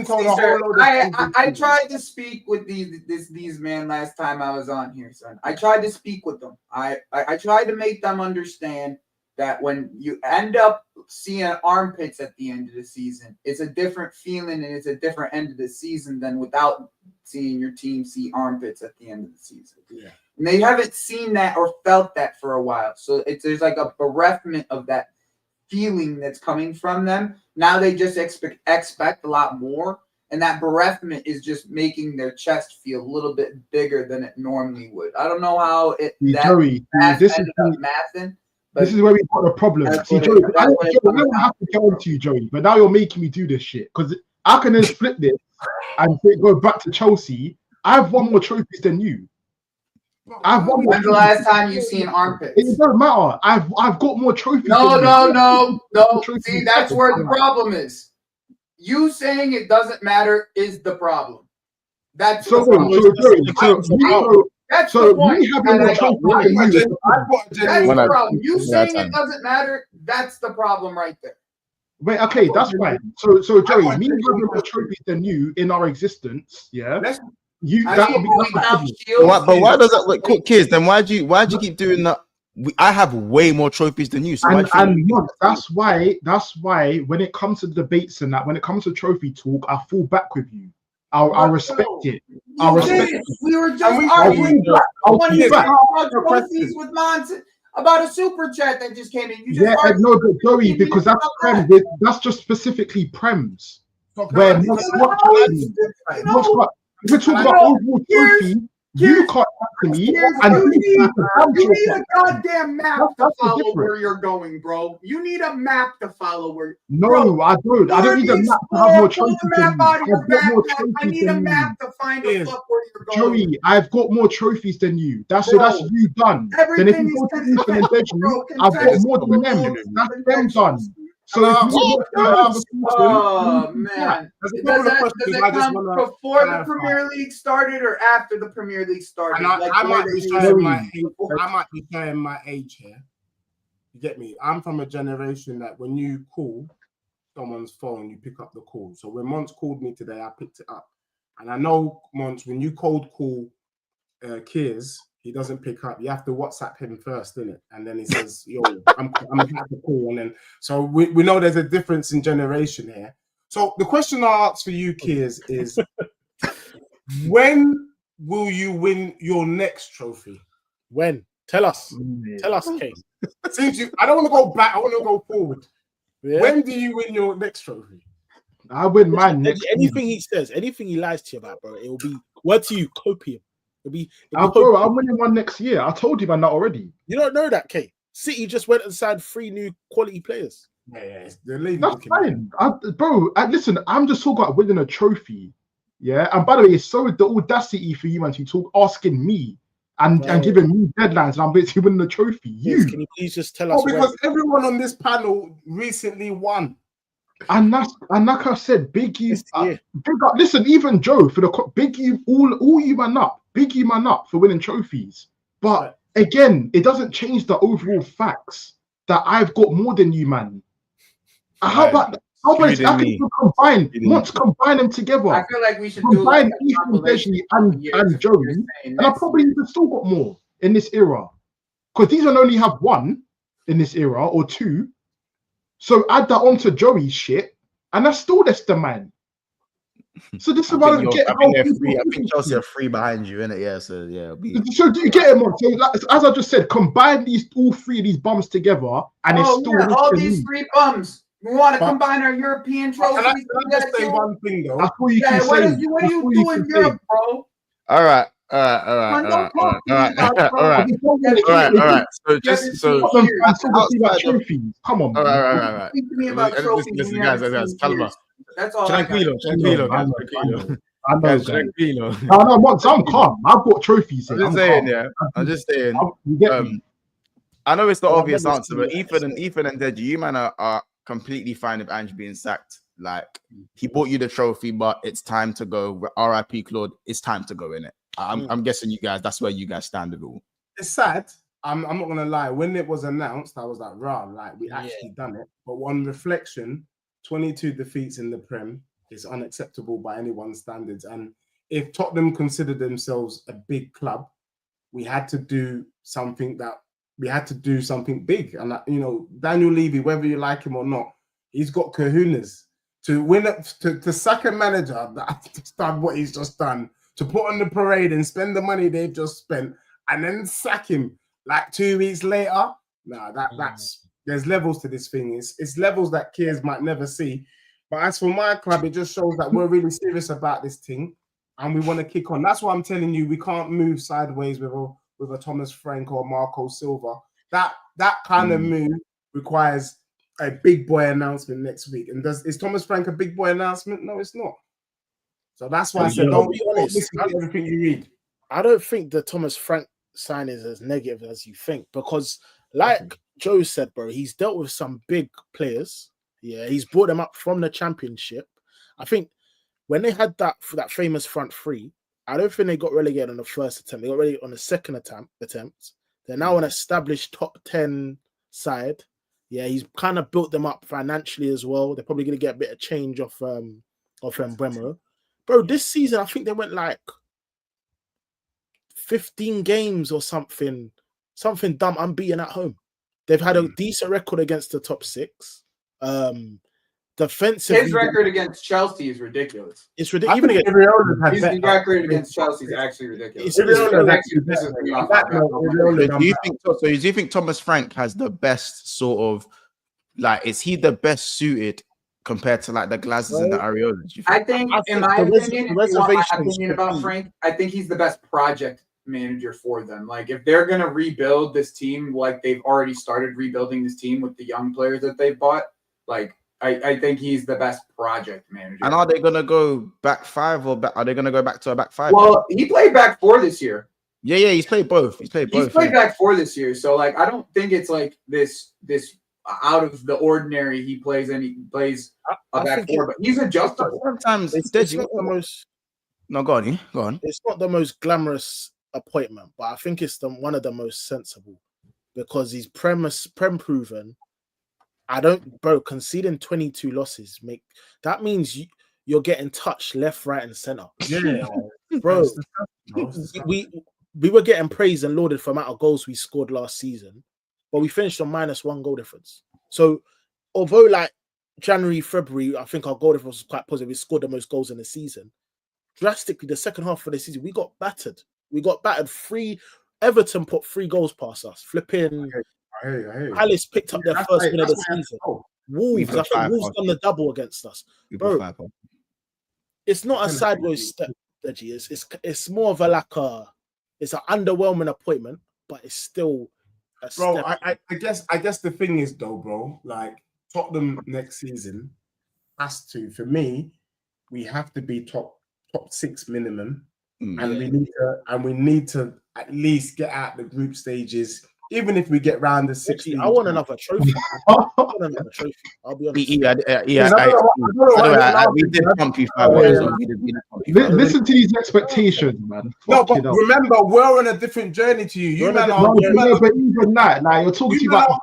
told a whole load of I tried to speak with these men last time I was on here, son. I tried to speak with them. I tried to make them understand that when you end up seeing armpits at the end of the season, it's a different feeling and it's a different end of the season than without seeing your team see armpits at the end of the season. Yeah. And they haven't seen that or felt that for a while. So there's like a bereft of that feeling that's coming from them. Now they just expect a lot more. And that bereft is just making their chest feel a little bit bigger than it normally would. I don't know how Joey, this ended up mathing. This is where we got a problem. See, Joey, I don't have to go into you, Joey, but now you're making me do this shit. Because I can then flip this and go back to Chelsea. I've won more trophies than you. I've won. When's the last time you've seen armpits? It doesn't matter. I've got more trophies. No. See, that's where the problem is. You saying it doesn't matter is the problem. That's the problem. That's the point. That's the problem. You saying it doesn't matter, that's the problem right there. Wait, okay, that's fine. So Joey, me having more trophies than you in our existence, yeah. But why does that look, kids? Then why'd you keep doing that? I have way more trophies than you. So that's why when it comes to debates and that, when it comes to trophy talk, I fall back with you. I'll respect it. I'll respect it. We were just arguing trophies with Monson about a super chat that just came in. You just no, but Joey, because that's just specifically Prems. Where we're talking about overall trophy. You can't talk to me. You need a goddamn map to follow where you're going, bro. You need a map to follow where. No, I don't. I don't need a map to have more trophies than you. I need a map to find the fuck where you're going. Joey, I've got more trophies than you. That's you done. Then if you go to Houston and Deji, I've got more than them. That's them done. So man, does it come before the Premier League started or after the Premier League started? I might be showing my age here. You get me? I'm from a generation that when you call someone's phone, you pick up the call. So when Mons called me today, I picked it up. And I know, Mons, when you cold call Kears, he doesn't pick up. You have to WhatsApp him first, innit? And then he says, yo, I'm happy to call. And then, so we know there's a difference in generation here. So the question I ask for you, Kears, is when will you win your next trophy? When? Tell us, Kate. Since I don't want to go back, I want to go forward. Yeah. When do you win your next trophy? I win mine next. Anything he says, anything he lies to you about, bro, it will be word to you, copium. It'll be Bro, I'm winning one next year. I told you man that already. You don't know that, Kate. City just went and signed 3 new quality players. Yeah. That's fine. Listen, I'm just talking about winning a trophy. Yeah. And by the way, it's so the audacity for you man to talk asking me and giving me deadlines, and I'm basically winning the trophy. Yes, can you please just tell us? Because everyone on this panel recently won. And like I said, Biggie, big up. Listen, even Joe for the Biggie, all you man up, Biggie man up for winning trophies. But again, it doesn't change the overall facts that I've got more than you, man. How about I can combine them together? I feel like we should combine Ethan, Deji, and Joey, and I probably even still got more in this era because these will only have 1 in this era or 2. So add that on to Joey's shit, and that's still less than mine. So this is why I don't get. I think Chelsea are 3 behind you, innit? Yeah. So yeah. So do you get it, man? So as I just said, combine all 3 of these bums together, and it's still all these 3 bums. We want to combine our European trophies. Can I just say one thing though? That's what you can say. What are you doing in Europe, bro? All right. So trophies. Come on. All right. Speak to me about trophies. Listen, guys, calma. That's all. Tranquilo. I know. I'm calm. I've got trophies. I'm just saying. I know it's the obvious answer, but Ethan and Deji, you man are completely fine with Ange being sacked. Like he bought you the trophy, but it's time to go. RIP Claude, it's time to go in it. I'm guessing you guys. That's where you guys stand with all. It's sad. I'm not gonna lie. When it was announced, I was like, "Rah!" Like we actually done it. But on reflection, 22 defeats in the Prem is unacceptable by anyone's standards. And if Tottenham considered themselves a big club, we had to do something big. And Daniel Levy, whether you like him or not, he's got kahunas to win to sack a manager that's done what he's just done, to put on the parade and spend the money they've just spent, and then sack him like 2 weeks later. That's there's levels to this thing. It's levels that kids might never see. But as for my club, it just shows that we're really serious about this thing and we want to kick on. That's why I'm telling you, we can't move sideways with a Thomas Frank or Marco Silva. That kind of move requires a big boy announcement next week. And is Thomas Frank a big boy announcement? No, it's not. So that's why I said, don't be honest. Listen to everything you read. I don't think the Thomas Frank sign is as negative as you think, because like Joe said, bro, he's dealt with some big players. Yeah, he's brought them up from the Championship. I think when they had that famous front 3, I don't think they got relegated on the first attempt. They got relegated on the second attempt. They're now an established top 10 side. Yeah, he's kind of built them up financially as well. They're probably going to get a bit of change off Bremo. Bro, this season, I think they went like 15 games or something dumb, unbeaten at home. They've had a decent record against the top 6. Defensively, his record against Chelsea is ridiculous. It's ridiculous. His record against Chelsea is actually ridiculous. Do you think Thomas Frank has the best sort of, like, is he the best suited compared to like the Glazers and the Areolas? I think, in my opinion, if you want my opinion about Frank, I think he's the best project manager for them. Like, if they're gonna rebuild this team, like they've already started rebuilding this team with the young players that they've bought, like I think he's the best project manager. And are they gonna go back 5 or are they gonna go back to a back 5? Well, he played back 4 this year. Yeah, he's played both. He's played back 4 this year. So like, I don't think it's like this out of the ordinary. He plays a back 4, but he's adjustable. Sometimes it's not the most. No, go on. It's not the most glamorous appointment, but I think it's one of the most sensible, because he's prem proven. Conceding 22 losses that means you're getting touched left, right, and center. Yeah, bro. We were getting praised and lauded for the amount of goals we scored last season, but we finished on -1 goal difference. So although like January, February, I think our goal difference was quite positive. We scored the most goals in the season. Drastically, the second half of the season, we got battered. We got battered 3 Everton put 3 goals past us. Flipping I hear you. Palace picked up their That's first why- win of the that's why I season. know. Wolves, put I think 5 Wolves past done the double against us. We Bro, put 5 on. It's not a Ten sideways step, Deji. It's more of a like it's an underwhelming appointment, but it's still a Bro, step. I guess the thing is though, bro, like Tottenham next season has to, for me, we have to be top 6 minimum. And we need to at least get out the group stages, even if we get round the 16. I want another trophy. I'll be honest. We did pump you 5 on. Listen to these expectations, man. No, but remember, we're on a different journey to you. You man are. But even that, now you're talking about.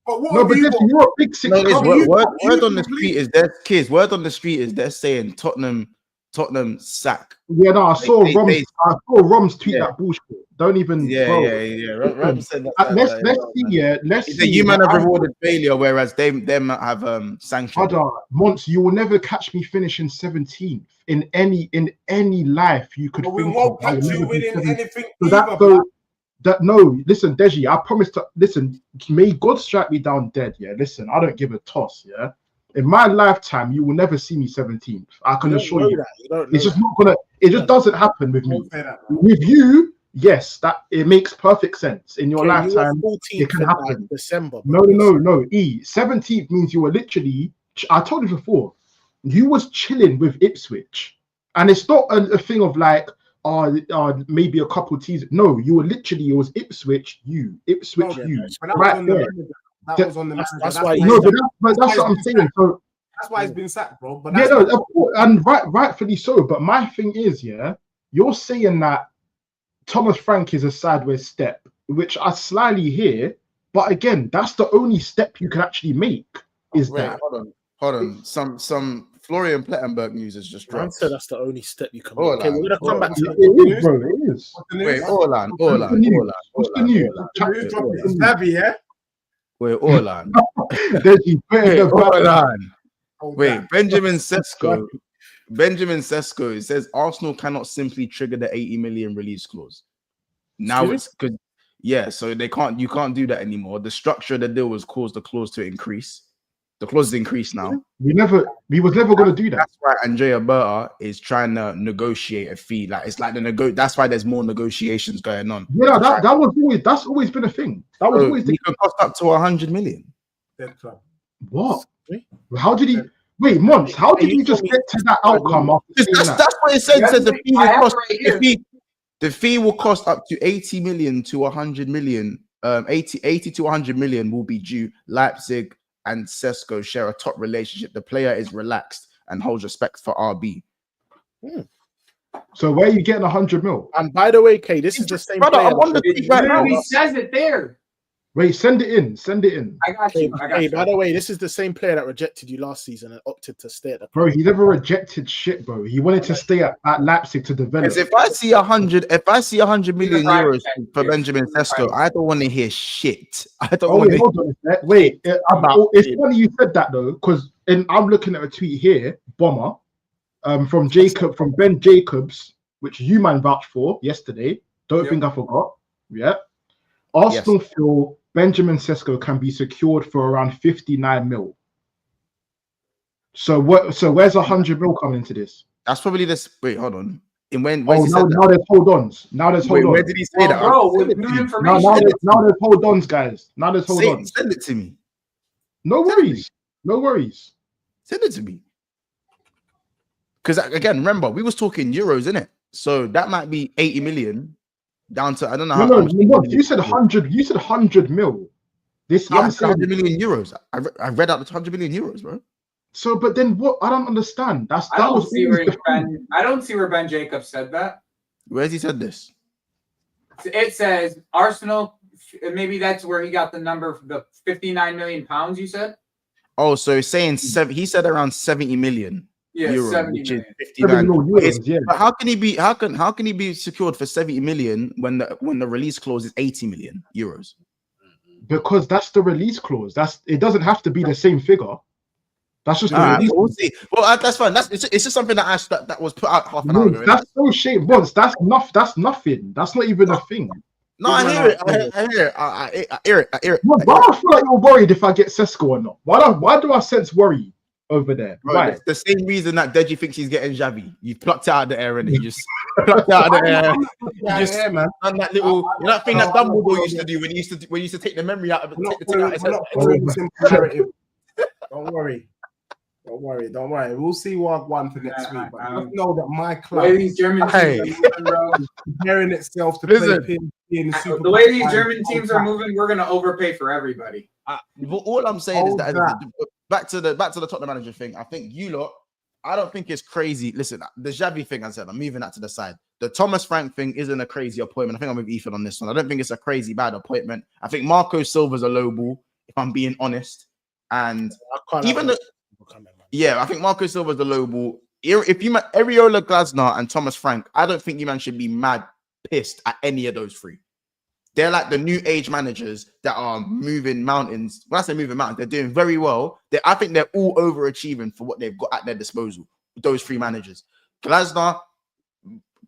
But what no, but you're a big 6. Word on the street is their kids. Word on the street is they're saying Tottenham sack. Yeah, no, I saw Rom's tweet that bullshit. Don't even. Rom said that. Let's see. You man have rewarded failure, whereas they might have sanctioned. Monts, you will never catch me finishing 17th in any life you could. But we won't catch you winning anything. Listen, Deji, I promise to listen. May God strike me down dead. Yeah, listen, I don't give a toss. Yeah. In my lifetime, you will never see me 17th. I can assure you. It's just not gonna. It just doesn't happen with me. With you, yes, that it makes perfect sense. In your lifetime, it can happen. December. No. 17th means you were literally. I told you before. You was chilling with Ipswich, and it's not a thing of like, maybe a couple teams. No, you were literally. It was Ipswich. You. Right there. That was on the that's why. But that's what I'm saying. So that's why he's been sacked, bro. But of course, and rightfully so. But my thing is, you're saying that Thomas Frank is a sideways step, which I slightly hear. But again, that's the only step you can actually make. Hold on. Some Florian Plettenberg news is just dropped. So that's the only step you can make. Okay, we're gonna come back to it, bro. It is. Wait, hold on. What's the news? Heavy, yeah. Wait, all on. Wait, Benjamin Sesko says Arsenal cannot simply trigger the 80 million release clause. Now it's good. Yeah, so you can't do that anymore. The structure of the deal was caused the clause to increase. The clause is increased now. We was never going to do that. That's why Andrea Berta is trying to negotiate a fee. Like it's like that's why there's more negotiations going on. Yeah, that's always been a thing. That was always. It could cost up to 100 million. What? How did he? Wait, Mons, how did you just get to that outcome? That's what it said. It said the fee will cost up to 80 million to 100 million. 80 to 100 million will be due. Leipzig and Sesko share a top relationship. The player is relaxed and holds respect for RB. So where are you getting 100 mil? And by the way, Kay, this is the same player. I wonder right now. He says it there. Wait, send it in. I got you. By the way, this is the same player that rejected you last season and opted to stay at the bro. He never rejected shit, bro. He wanted to stay at Leipzig to develop. If I see 100 million euros for Benjamin Sesko, I don't want to hear shit. I don't want to. Wait, it's funny you said that though, because I'm looking at a tweet here, Bomber, from Ben Jacobs, which you man vouched for yesterday. Don't think I forgot. Yeah, Arsenal feel Benjamin Sesko can be secured for around 59 mil. So where's 100 mil coming into this? That's probably this. Wait, hold on. Now there's hold-ons. Now there's hold-ons. Where did he say that? Bro, with new information. Now there's hold-ons, guys. Now there's hold-ons. Send it to me. No worries. Send it to me. Because again, remember, we was talking euros, innit? So that might be 80 million. Down to I don't know how. No, you said 100. You said 100 mil. I'm saying 100 million euros. I read out the 100 million euros, bro. So, but then what? I don't understand. I don't see where Ben Jacobs said that. Where's he said this? It says Arsenal. Maybe that's where he got the number. The 59 million pounds. You said. Oh, so he's saying he said around 70 million. Yeah, euro, 70 which million. is 59. Euros, yeah. But how can he be? How can he be secured for 70 million when the release clause is 80 million euros? Because that's the release clause. It doesn't have to be the same figure. That's just we'll see. Well, that's fine. It's just something that was put out half an hour ago. That's so shame. Once that's nothing. That's not even a thing. No, I hear it. I hear it. Why do I feel like you're worried if I get Sesko or not? Why do I sense worry over there? Bro, Why? it's the same reason that Deji thinks he's getting Xavi. You plucked it out of the air and he just plucked it out of the air. You just man. And that little, that thing that Dumbledore used to do when he used to take the memory out of it. Don't worry. We'll see what one for next week. But I know that my club, the way these German teams are preparing itself to play in the Super the way these German teams are moving, we're gonna overpay for everybody. All I'm saying is that back to the Tottenham manager thing. I think you lot. I don't think it's crazy. Listen, the Xavi thing, I said, I'm moving that to the side. The Thomas Frank thing isn't a crazy appointment. I think I'm with Ethan on this one. I don't think it's a crazy bad appointment. I think Marco Silva's a low ball, if I'm being honest. And even I think Marco Silva's the low ball. If you met Areola, Glasner, and Thomas Frank, I don't think you man should be mad pissed at any of those three. They're like the new age managers that are moving mountains. When I say moving mountains, they're doing very well. I think they're all overachieving for what they've got at their disposal. Those three managers, Glasner,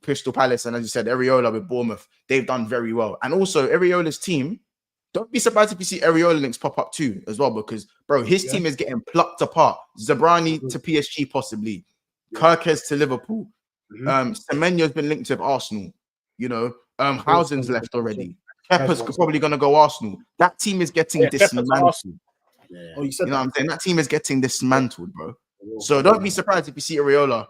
Crystal Palace, and as you said, Areola with Bournemouth, they've done very well. And also Areola's team, don't be surprised if you see Areola links pop up too as well, because bro, his team is getting plucked apart. Zabrani to PSG possibly, Kirkes to Liverpool, Semenyo's been linked with Arsenal. You know, Housen's left already. Pepper's probably going to go Arsenal. That team is getting dismantled. You know what I'm saying? That team is getting dismantled, bro. So don't be surprised if you see Areola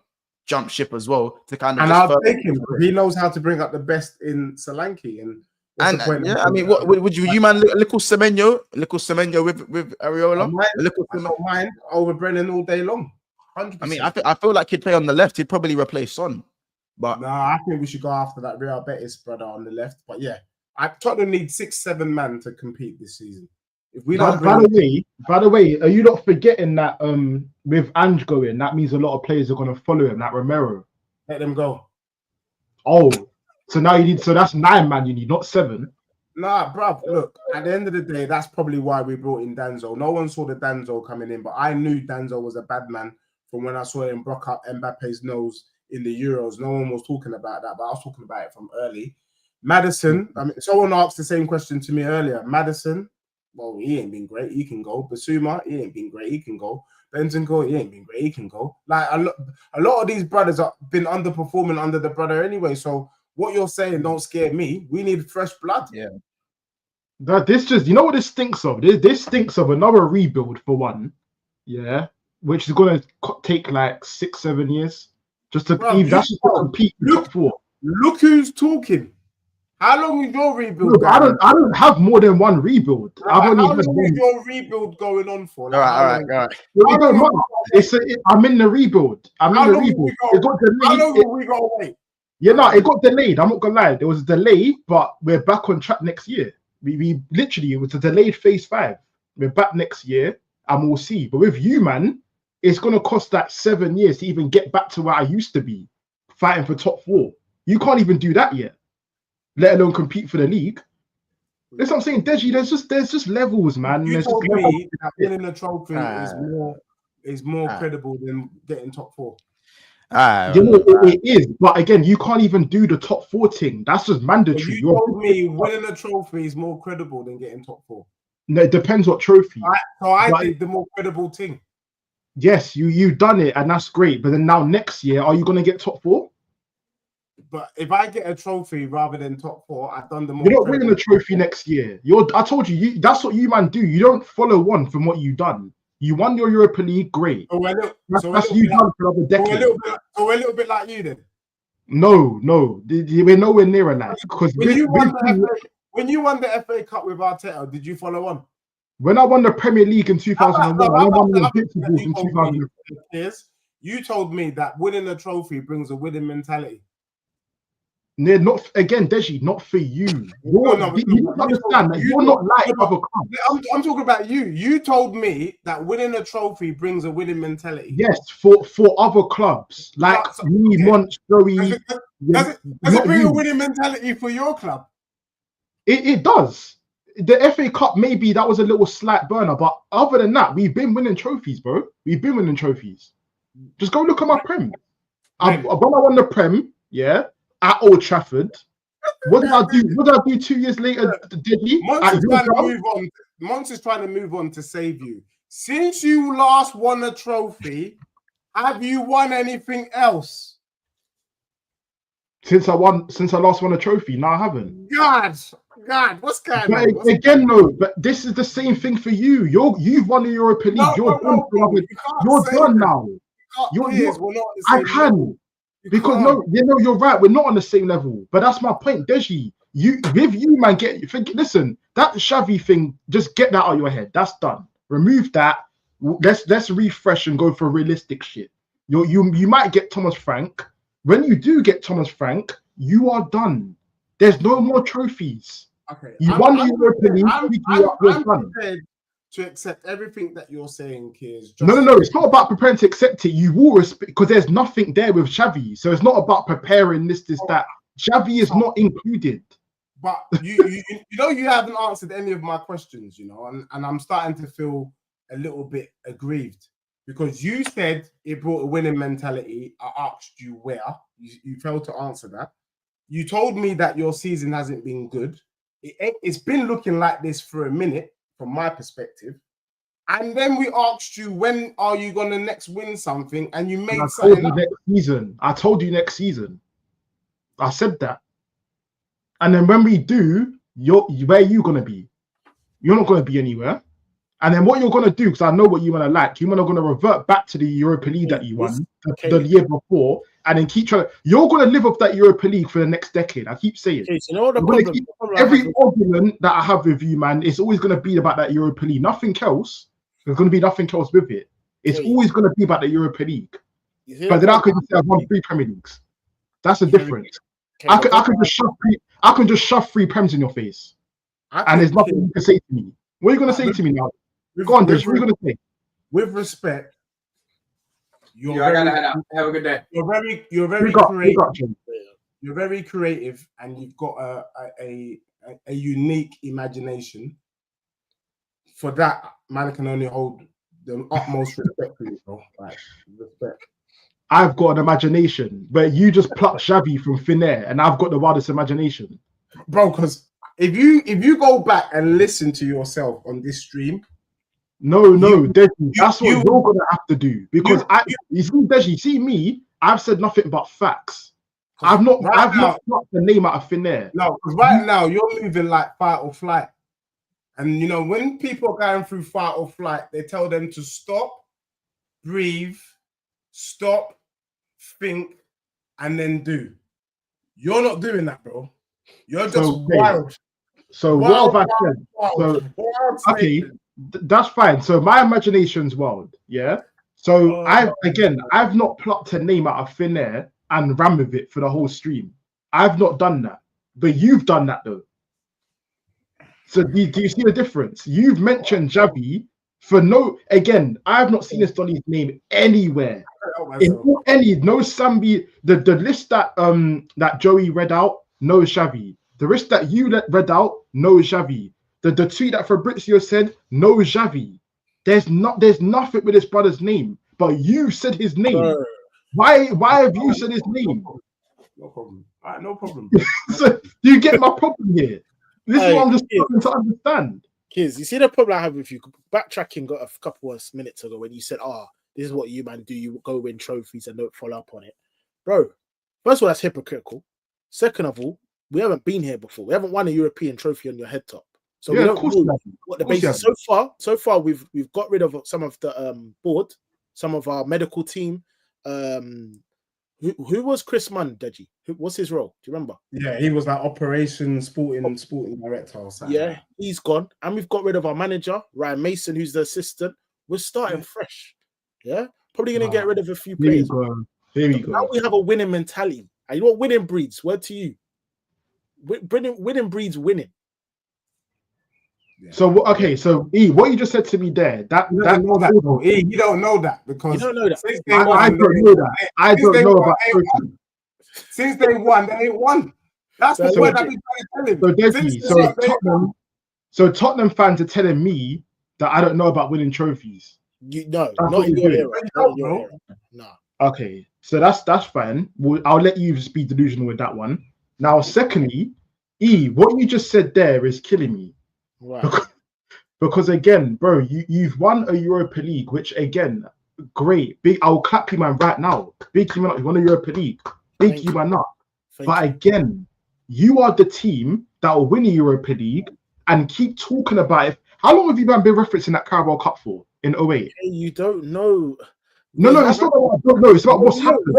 jump ship as well to kind of. And I'll take him. He knows how to bring up the best in Solanke. And I mean, what would you man little Semenyo with Areola? I don't mind over Brennan all day long. 100%. I mean, I feel like he'd play on the left. He'd probably replace Son. But I think we should go after that Real Betis brother on the left. But yeah. Tottenham need 6-7 man to compete this season. If we don't by the way, are you not forgetting that with Ange going, that means a lot of players are going to follow him, like Romero. Let them go. Oh, so now so that's 9 man you need, not 7. Nah, bruv, look, at the end of the day, that's probably why we brought in Danzo. No one saw the Danzo coming in, but I knew Danzo was a bad man from when I saw him broke up Mbappe's nose in the Euros. No one was talking about that, but I was talking about it from early. Madison, I mean, someone asked the same question to me earlier. Madison, well, he ain't been great. He can go. Basuma, he ain't been great. He can go. Bentancur, he ain't been great. He can go. Like a lot of these brothers have been underperforming under the brother anyway. So what you're saying don't scare me. We need fresh blood. Yeah. This just, you know what this stinks of? This stinks of another rebuild for one. Yeah, which is going to take like 6-7 years just to compete in top 4. Look who's talking. How long is your rebuild? No, I don't have more than one rebuild. How long is your rebuild going on for? Like, all right. I don't know. I'm in the rebuild. It got delayed. How long will we go away? Yeah, no, it got delayed. I'm not gonna lie. There was a delay, but we're back on track next year. We literally, it was a delayed phase 5. We're back next year, and we'll see. But with you, man, it's gonna cost that 7 years to even get back to where I used to be, fighting for top 4. You can't even do that yet, let alone compete for the league. That's what I'm saying, Deji. There's just levels, man. You told me that winning the trophy is more credible than getting top 4. It is, but again, you can't even do the top 4 thing. That's just mandatory. You told me winning a trophy is more credible than getting top 4. No, it depends what trophy. I did the more credible thing. Yes, you've done it, and that's great. But then now next year, are you going to get top 4? But if I get a trophy rather than top 4, I've done the more. You're not winning a trophy next year. I told you, that's what you man do. You don't follow on from what you've done. You won your Europa League, great. That's you done for another decade. So we're a little bit like you then. No, we're nowhere near that. Because when you won the FA Cup with Arteta, did you follow on? When I won the Premier League in 2001, I won the Invincibles in 2004. You told me that winning a trophy brings a winning mentality. Not again, Deji. Not for you. You understand that you're not like other clubs. I'm talking about you. You told me that winning a trophy brings a winning mentality. Yes, for other clubs like me, Monch, Joey. Does it bring a winning mentality for your club? It does. the FA Cup, maybe that was a little slight burner, but other than that, we've been winning trophies, bro. We've been winning trophies. Just go look at my Prem. When I won the Prem, yeah, at Old Trafford. What did I do? What did I do 2 years later? Monks is trying to move on to save you. Since you last won a trophy, have you won anything else? Since I last won a trophy, no, I haven't. God, what's going on? Again, no, but this is the same thing for you. You've won the Europa League. You're done now. I can. Because no, you're right. We're not on the same level. But that's my point, Deji. Man, listen, that Xavi thing, just get that out of your head. That's done. Remove that. Let's refresh and go for realistic shit. You might get Thomas Frank. When you do get Thomas Frank, you are done. There's no more trophies. Okay. You won the Europa League. I'm prepared to accept everything that you're saying, Kiers. No. It's not about preparing to accept it. You will respect, because there's nothing there with Xavi. So it's not about preparing this, that. Xavi is not included. But you haven't answered any of my questions, and I'm starting to feel a little bit aggrieved, because you said it brought a winning mentality. I asked you where. You failed to answer that. You told me that your season hasn't been good. It's been looking like this for a minute, from my perspective. And then we asked you, when are you going to next win something? And you made something up. Next season. I told you next season. I said that. And then when we do, where are you going to be? You're not going to be anywhere. And then what you're going to do, because I know what you want to like, you're going to revert back to the Europa League that you won the year before, and then keep trying. You're going to live off that Europa League for the next decade. I keep saying. Okay, so you know what the problem, every argument that I have with you, man, is always going to be about that Europa League. Nothing else. There's going to be nothing else with it. It's always going to be about the Europa League. But then I could just say I've won 3 Premier Leagues. That's the difference. I can just shove 3 Prems in your face, and there's nothing you can say to me. What are you going to say to me now? Go on, Deji. What are you going to say? With respect, I gotta head out. Have a good day. You're very creative. You're very creative, and you've got a unique imagination. For that, man can only hold the utmost respect for you, bro. Like, respect. I've got an imagination, but you just pluck Xavi from thin air, and I've got the wildest imagination, bro. Because if you go back and listen to yourself on this stream, Deji, that's what you're gonna have to do, because you see, Deji, see me, I've said nothing but facts. I've not plucked the name out of thin air. No, because right now you're moving like fight or flight, and when people are going through fight or flight, they tell them to stop, breathe, stop, think, and then do. You're not doing that, bro. You're just wild. So what have I said? That's fine. So my imagination's wild, yeah. So I've not plucked a name out of thin air and ran with it for the whole stream. I've not done that, but you've done that though. So do you see the difference? You've mentioned Xavi for no. Again, I have not seen this Donny's name anywhere. No Sambi. The list that that Joey read out, no Xavi. The list that you read out, no Xavi. The tweet that Fabrizio said, no Xavi. There's nothing with his brother's name, but you said his name. Why have you said his name? No problem. All right, no problem. So do you get my problem here? This is what I'm just trying to understand. Kids, you see the problem I have with you backtracking got a couple of minutes ago when you said, this is what you man do. You go win trophies and don't follow up on it. Bro, first of all, that's hypocritical. Second of all, we haven't been here before. We haven't won a European trophy on your head top. So we don't know what the basis. So far, we've got rid of some of the board, some of our medical team. Who was Chris Munn, Deji? What's his role? Do you remember? Yeah, he was like operation sporting director or something. Yeah, he's gone. And we've got rid of our manager, Ryan Mason, who's the assistant. We're starting fresh. Yeah, probably going to get rid of a few players. Here we go. Now we have a winning mentality. And you know what winning breeds? Word to you. Winning breeds winning. Yeah. So okay, so E, what you just said to me there, you don't know that because you don't know that. I don't know that. I don't know about since they won, they ain't won. That's the word I've been trying to tell him. So Deji, so So Tottenham fans are telling me that I don't know about winning trophies. No, That's not what in you're your doing. era. Not in your era. No. Okay, so that's fine. I'll let you just be delusional with that one. Now, secondly, what you just said there is killing me. Right. Because again, bro, you've won a Europa League, which again, great. Big, I'll clap you, man, right now. Big you, man, you won a Europa League. Big Thank you, man, up. Thank But you. again, you are the team that will win a Europa League and keep talking about it. How long have you been referencing that Carabao Cup for in 08? Hey, you don't know. No, it's not about what I don't know. It's about what's happened.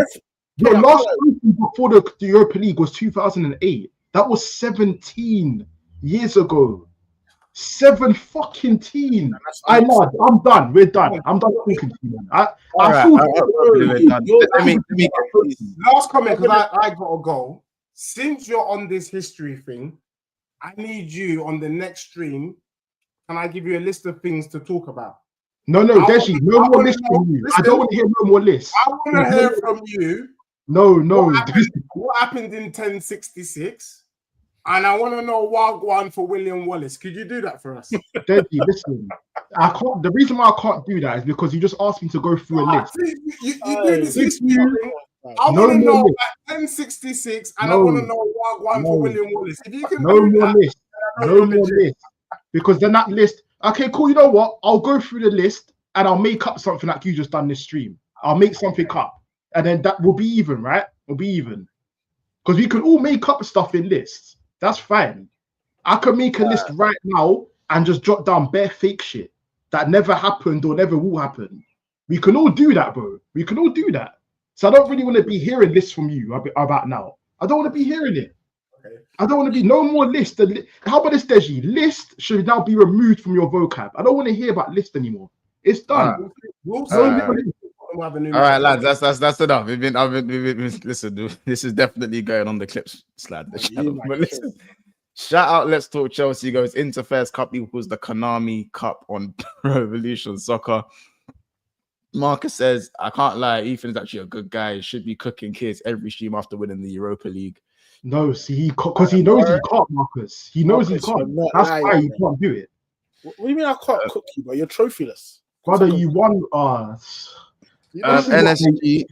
Your last trophy before the Europa League was 2008. That was 17 years ago. 7 fucking teen. I know. I'm done. We're done. I'm done talking to you, man. I feel. Last comment, because I got to go. Since you're on this history thing, I need you on the next stream. Can I give you a list of things to talk about? No, Deji, no more list from you. I don't want to hear no more lists. I want to hear from you. No. What happened in 1066? And I want to know Wagwan for William Wallace. Could you do that for us? Deji, listen. I can't. The reason why I can't do that is because you just asked me to go through a list. You do this history thing. I want to know about 1066, and I want to know Wagwan for William Wallace. If you can no more list. Because then that list. Okay, cool. You know what? I'll go through the list and I'll make up something like you just done this stream. I'll make something up, and then that will be even, right? We'll be even. Because we can all make up stuff in lists. That's fine. I can make a list right now and just jot down bare fake shit that never happened or never will happen. We can all do that, bro. We can all do that. So I don't really want to be hearing lists from you about now. I don't want to be hearing it. I don't want to be no more list. How about this, Deji? List should now be removed from your vocab. I don't want to hear about list anymore. It's done. All right, lads, that's enough. Listen, this is definitely going on the clips slide. But listen, shout out, Let's Talk Chelsea goes into first cup equals the Konami Cup on Revolution Soccer. Marcus says, I can't lie, Ethan is actually a good guy. He should be cooking kids every stream after winning the Europa League. No, see, because he knows he can't, Marcus. He knows he can't. That's why he can't do it. What do you mean I can't cook you, but you're trophyless? Brother, you won us. NSG,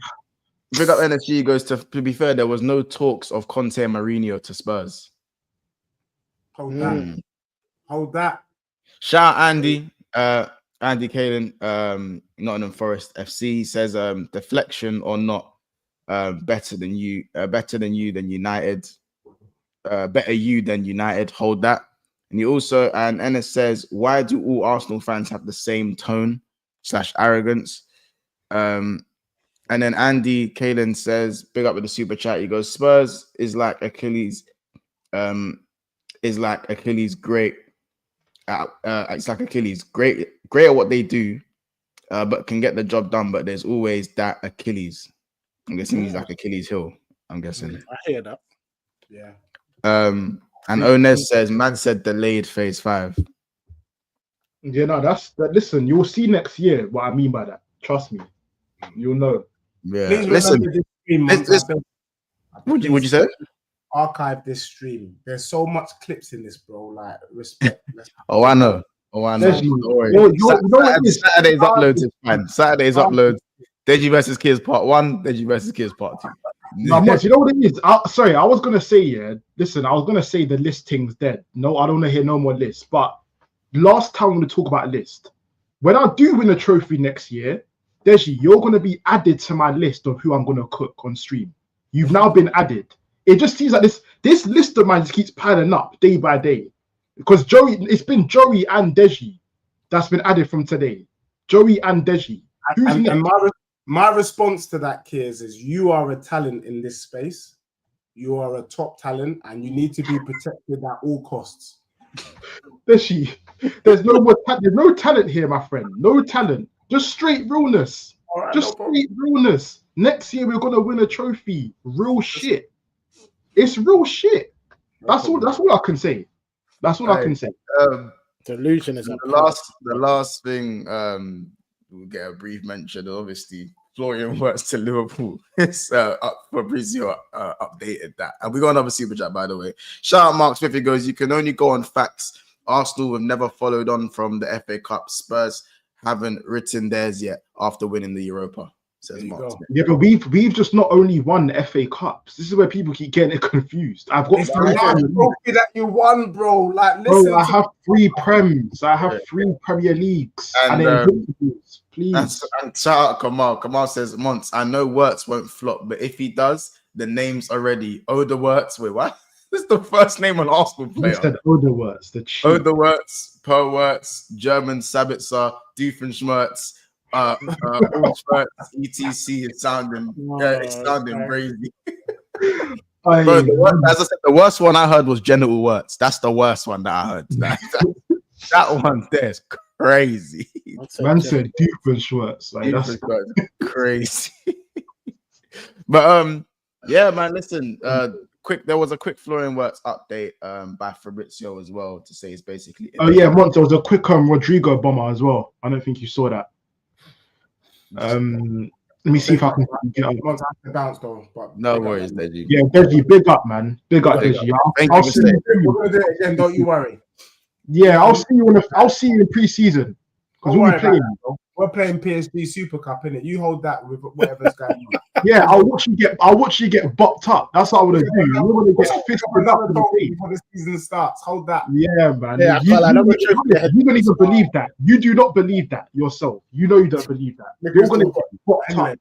big up NSG goes to be fair, there was no talks of Conte and Mourinho to Spurs. Hold that. Shout out Andy. Andy Kalen, Nottingham Forest FC says deflection or not, better than you than United. Better you than United. Hold that. And he also, and Ennis says, why do all Arsenal fans have the same tone / arrogance? And then Andy Kalen says, big up with the super chat. He goes, Spurs is like Achilles, great. It's like Achilles, great at what they do, but can get the job done. But there's always that Achilles. I'm guessing he's like Achilles heel. I'm guessing. I hear that. Yeah. And Onez says, man said delayed phase 5. Yeah, no, that's that. Listen, you'll see next year what I mean by that. Trust me, you'll know. Yeah. Please Listen. Would you say? Archive this stream. There's so much clips in this, bro. Like respect. Oh, I know. Saturday's uploads is fine. Saturday's uploads. Deji versus Kids Part 1. Deji versus Kids Part 2. No, much. You know what it is? Sorry, I was gonna say, yeah. Listen, I was gonna say the listing's dead. No, I don't want to hear no more lists. But last time I'm gonna talk about a list. When I do win a trophy next year, Deji, you're gonna be added to my list of who I'm gonna cook on stream. You've now been added. It just seems like this list of mine just keeps piling up day by day. Because it's been Joey and Deji that's been added from today. Joey and Deji. And my response to that, Kiers, is you are a talent in this space. You are a top talent, and you need to be protected at all costs. Deji, there's no talent here, my friend. No talent. Just straight realness. Right, just straight realness. Next year we're gonna win a trophy. Real shit. It's real shit. That's all I can say. That's all I can say. Delusion is the last thing. We'll get a brief mention. Obviously, Florian Wirtz to Liverpool. It's up Fabrizio updated that, and we got another super chat, by the way. Shout out Mark Smith. He goes, you can only go on facts Arsenal have never followed on from the FA Cup. Spurs haven't written theirs yet after winning the Europa. Says Mark. Yeah, but we've just not only won the FA Cups. This is where people keep getting it confused. I've got It's the last trophy that you won, bro. Like, listen. bro, I have 3 Prems. I have 3 Premier Leagues. And Invincibles, please. And shout out Kamal. Kamal says, Monts, I know Wirtz won't flop, but if he does, the name's already Oda Wirtz. Wait, what? This is the first name on Arsenal player. Said Oda Wirtz, the cheat. Oda Wirtz, Per Wirtz, German Sabitzer, Doofenshmirtz, Ulschmertz, ETC. It's sounding crazy. Bro, as I said, the worst one I heard was Genital Wirtz. That's the worst one that I heard. That one there's crazy. Man said Doofenshmirtz. Like, that's crazy. But yeah, man, listen, there was a quick Florian Wirtz update by Fabrizio as well to say it's basically. Oh yeah, once there was a quick Rodrigo bomber as well. I don't think you saw that. Let me see if I can get up. Bounce though, but no worries, Deji. Yeah, Deji, big up, man. Big up, Deji. I'll see you. We're gonna do it again, don't you worry. Yeah, I'll see you in pre-season because we'll be playing. We're playing PSG Super Cup, innit? You hold that with whatever's going on. Yeah, I'll watch you get bopped up. That's what I want to do. You want to get fisted up before the season starts. Hold that. Yeah, man. Yeah, you don't even believe that. You do not believe that yourself. You know you don't believe that. You're going to get bopped up.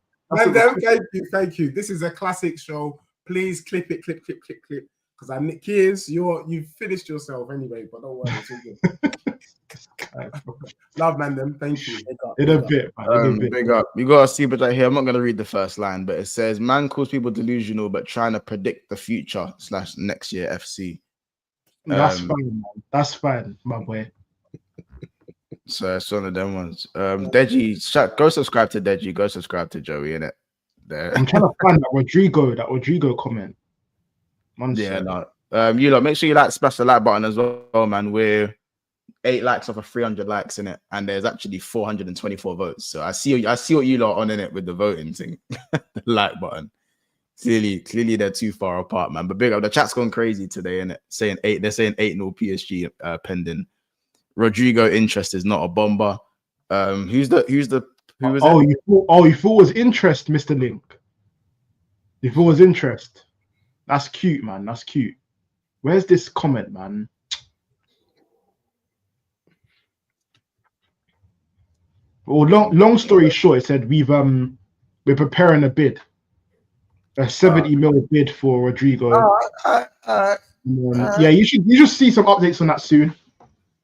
Thank you. This is a classic show. Please clip it, clip. Because Kears, you've finished yourself anyway, but don't worry, it's all good. Love, man, them. Thank you. In a bit, man. Big up. You got a super right here. I'm not going to read the first line, but it says, man calls people delusional, but trying to predict the future / next year FC. That's fine, man. That's fine, my boy. So it's one of them ones. Deji, go subscribe to Deji. Go subscribe to Joey, innit? I'm trying to find that Rodrigo comment. Yeah, no. You lot, make sure you smash the like button as well, man. We're 8 likes off of 300 likes in it, and there's actually 424 votes. So I see what you lot on in it with the voting thing, the like button. Clearly they're too far apart, man. But big up, the chat's gone crazy today, innit? Saying 8, they're saying 8-0 PSG pending. Rodrigo interest is not a bomber. You thought it was interest, Mr. Link. You thought it was interest. That's cute, man. That's cute. Where's this comment, man? Well, long story short, it said we're preparing a bid, a 70 mil bid for Rodrigo. Yeah, you should see some updates on that soon.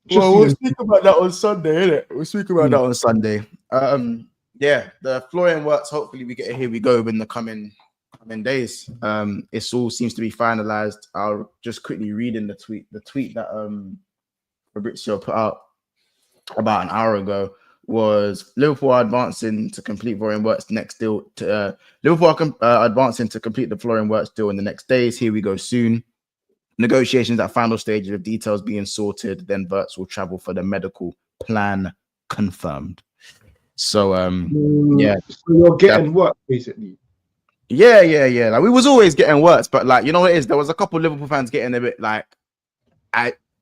We'll speak about that on Sunday, innit? We'll speak about that on Sunday. Yeah, the Florian Wirtz. Hopefully, we get a here we go in the coming days. It all seems to be finalized. I'll just quickly read in the tweet that Fabrizio put out about an hour ago was Liverpool are advancing to complete Florian Wirtz next deal. Liverpool are advancing to complete the Florian Wirtz deal in the next days. Here we go soon. Negotiations at final stages of details being sorted. Then Wirtz will travel for the medical plan confirmed. So yeah, so you're getting work basically. Yeah. Like we was always getting Wirtz, but like you know what it is, there was a couple of Liverpool fans getting a bit like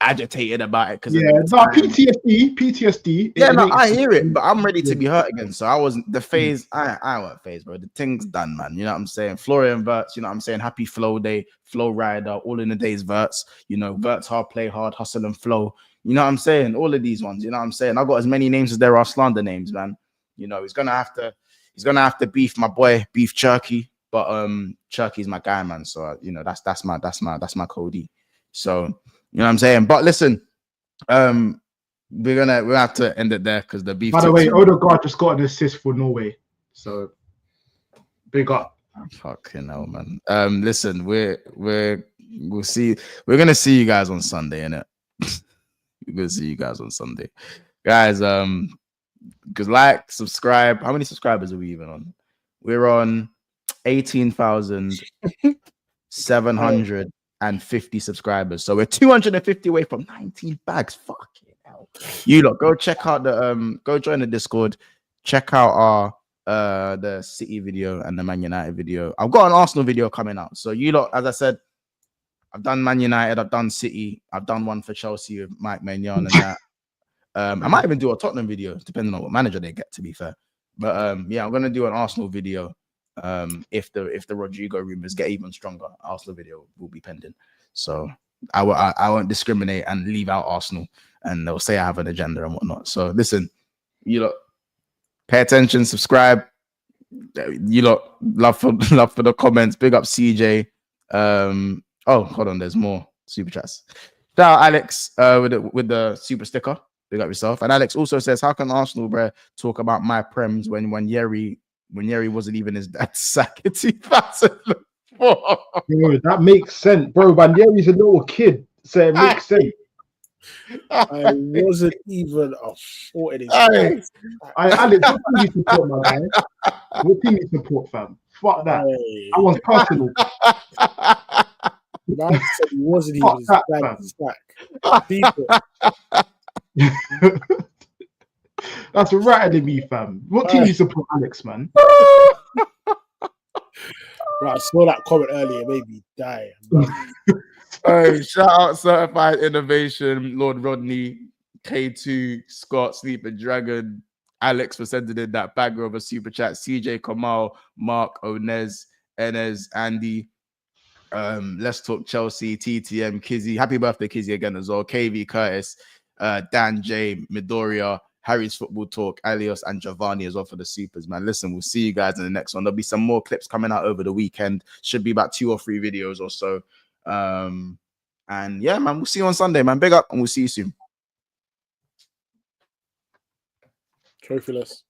agitated about it because PTSD. Yeah, no, I hear it, but I'm ready to be hurt again. So I wasn't the phase. I weren't phased, bro. The thing's done, man. You know what I'm saying? Florian Wirtz. You know what I'm saying? Happy flow day, flow rider, all in the days. Wirtz. You know, Wirtz hard, play hard, hustle and flow. You know what I'm saying? All of these ones. You know what I'm saying? I got as many names as there are slander names, man. You know, he's gonna have to beef my boy, beef Cherky. But Cherky's my guy, man. So you know, that's my Cody. So. You know what I'm saying? But listen, we'll have to end it there because the beef. By the way, Odegaard just got an assist for Norway. So big up. Fucking hell, man. Listen, we'll see. We're gonna see you guys on Sunday, innit? We're gonna see you guys on Sunday. Guys, because like, subscribe. How many subscribers are we even on? We're on 18,750 subscribers. So we're 250 away from 19 bags. Fucking hell. You lot go check out the go join the Discord. Check out our the City video and the Man United video. I've got an Arsenal video coming out. So you lot, as I said, I've done Man United, I've done City, I've done one for Chelsea with Mike Maignan and that. I might even do a Tottenham video, depending on what manager they get, to be fair. But yeah, I'm gonna do an Arsenal video. If the Rodrigo rumors get even stronger, Arsenal video will be pending. So I won't discriminate and leave out Arsenal, and they'll say I have an agenda and whatnot. So listen, you lot, pay attention, subscribe. You lot, love for the comments. Big up CJ. Oh, hold on, there's more super chats. Shout out Alex with the super sticker. Big up yourself. And Alex also says, how can Arsenal, bro, talk about my prems when Yeri wasn't even his dad's SACKED 2004? Bro, that makes sense, bro. But Yeri's a little kid, so it makes sense. I wasn't even a thought in his Alex, what team you support, my man? What team you support, fam? Fuck that. That one's personal. Man said he wasn't even his dad's sack. People. That's rattling me, fam. What team you support, Alex, man? Right, I saw that comment earlier, made me die. Shout out Certified Innovation, Lord Rodney, K2, Scott, Sleeping Dragon, Alex for sending in that bagger of a super chat, CJ Kamal, Mark, Onez, Enes, Andy. Let's talk Chelsea, TTM, Kizzy. Happy birthday, Kizzy, again as well. KV Curtis, Dan J, Midoriya, Harry's Football Talk, Alios, and Giovanni as well for the supers, man. Listen, we'll see you guys in the next one. There'll be some more clips coming out over the weekend. Should be about 2 or 3 videos or so. And yeah, man, we'll see you on Sunday, man. Big up, and we'll see you soon. Trophyless.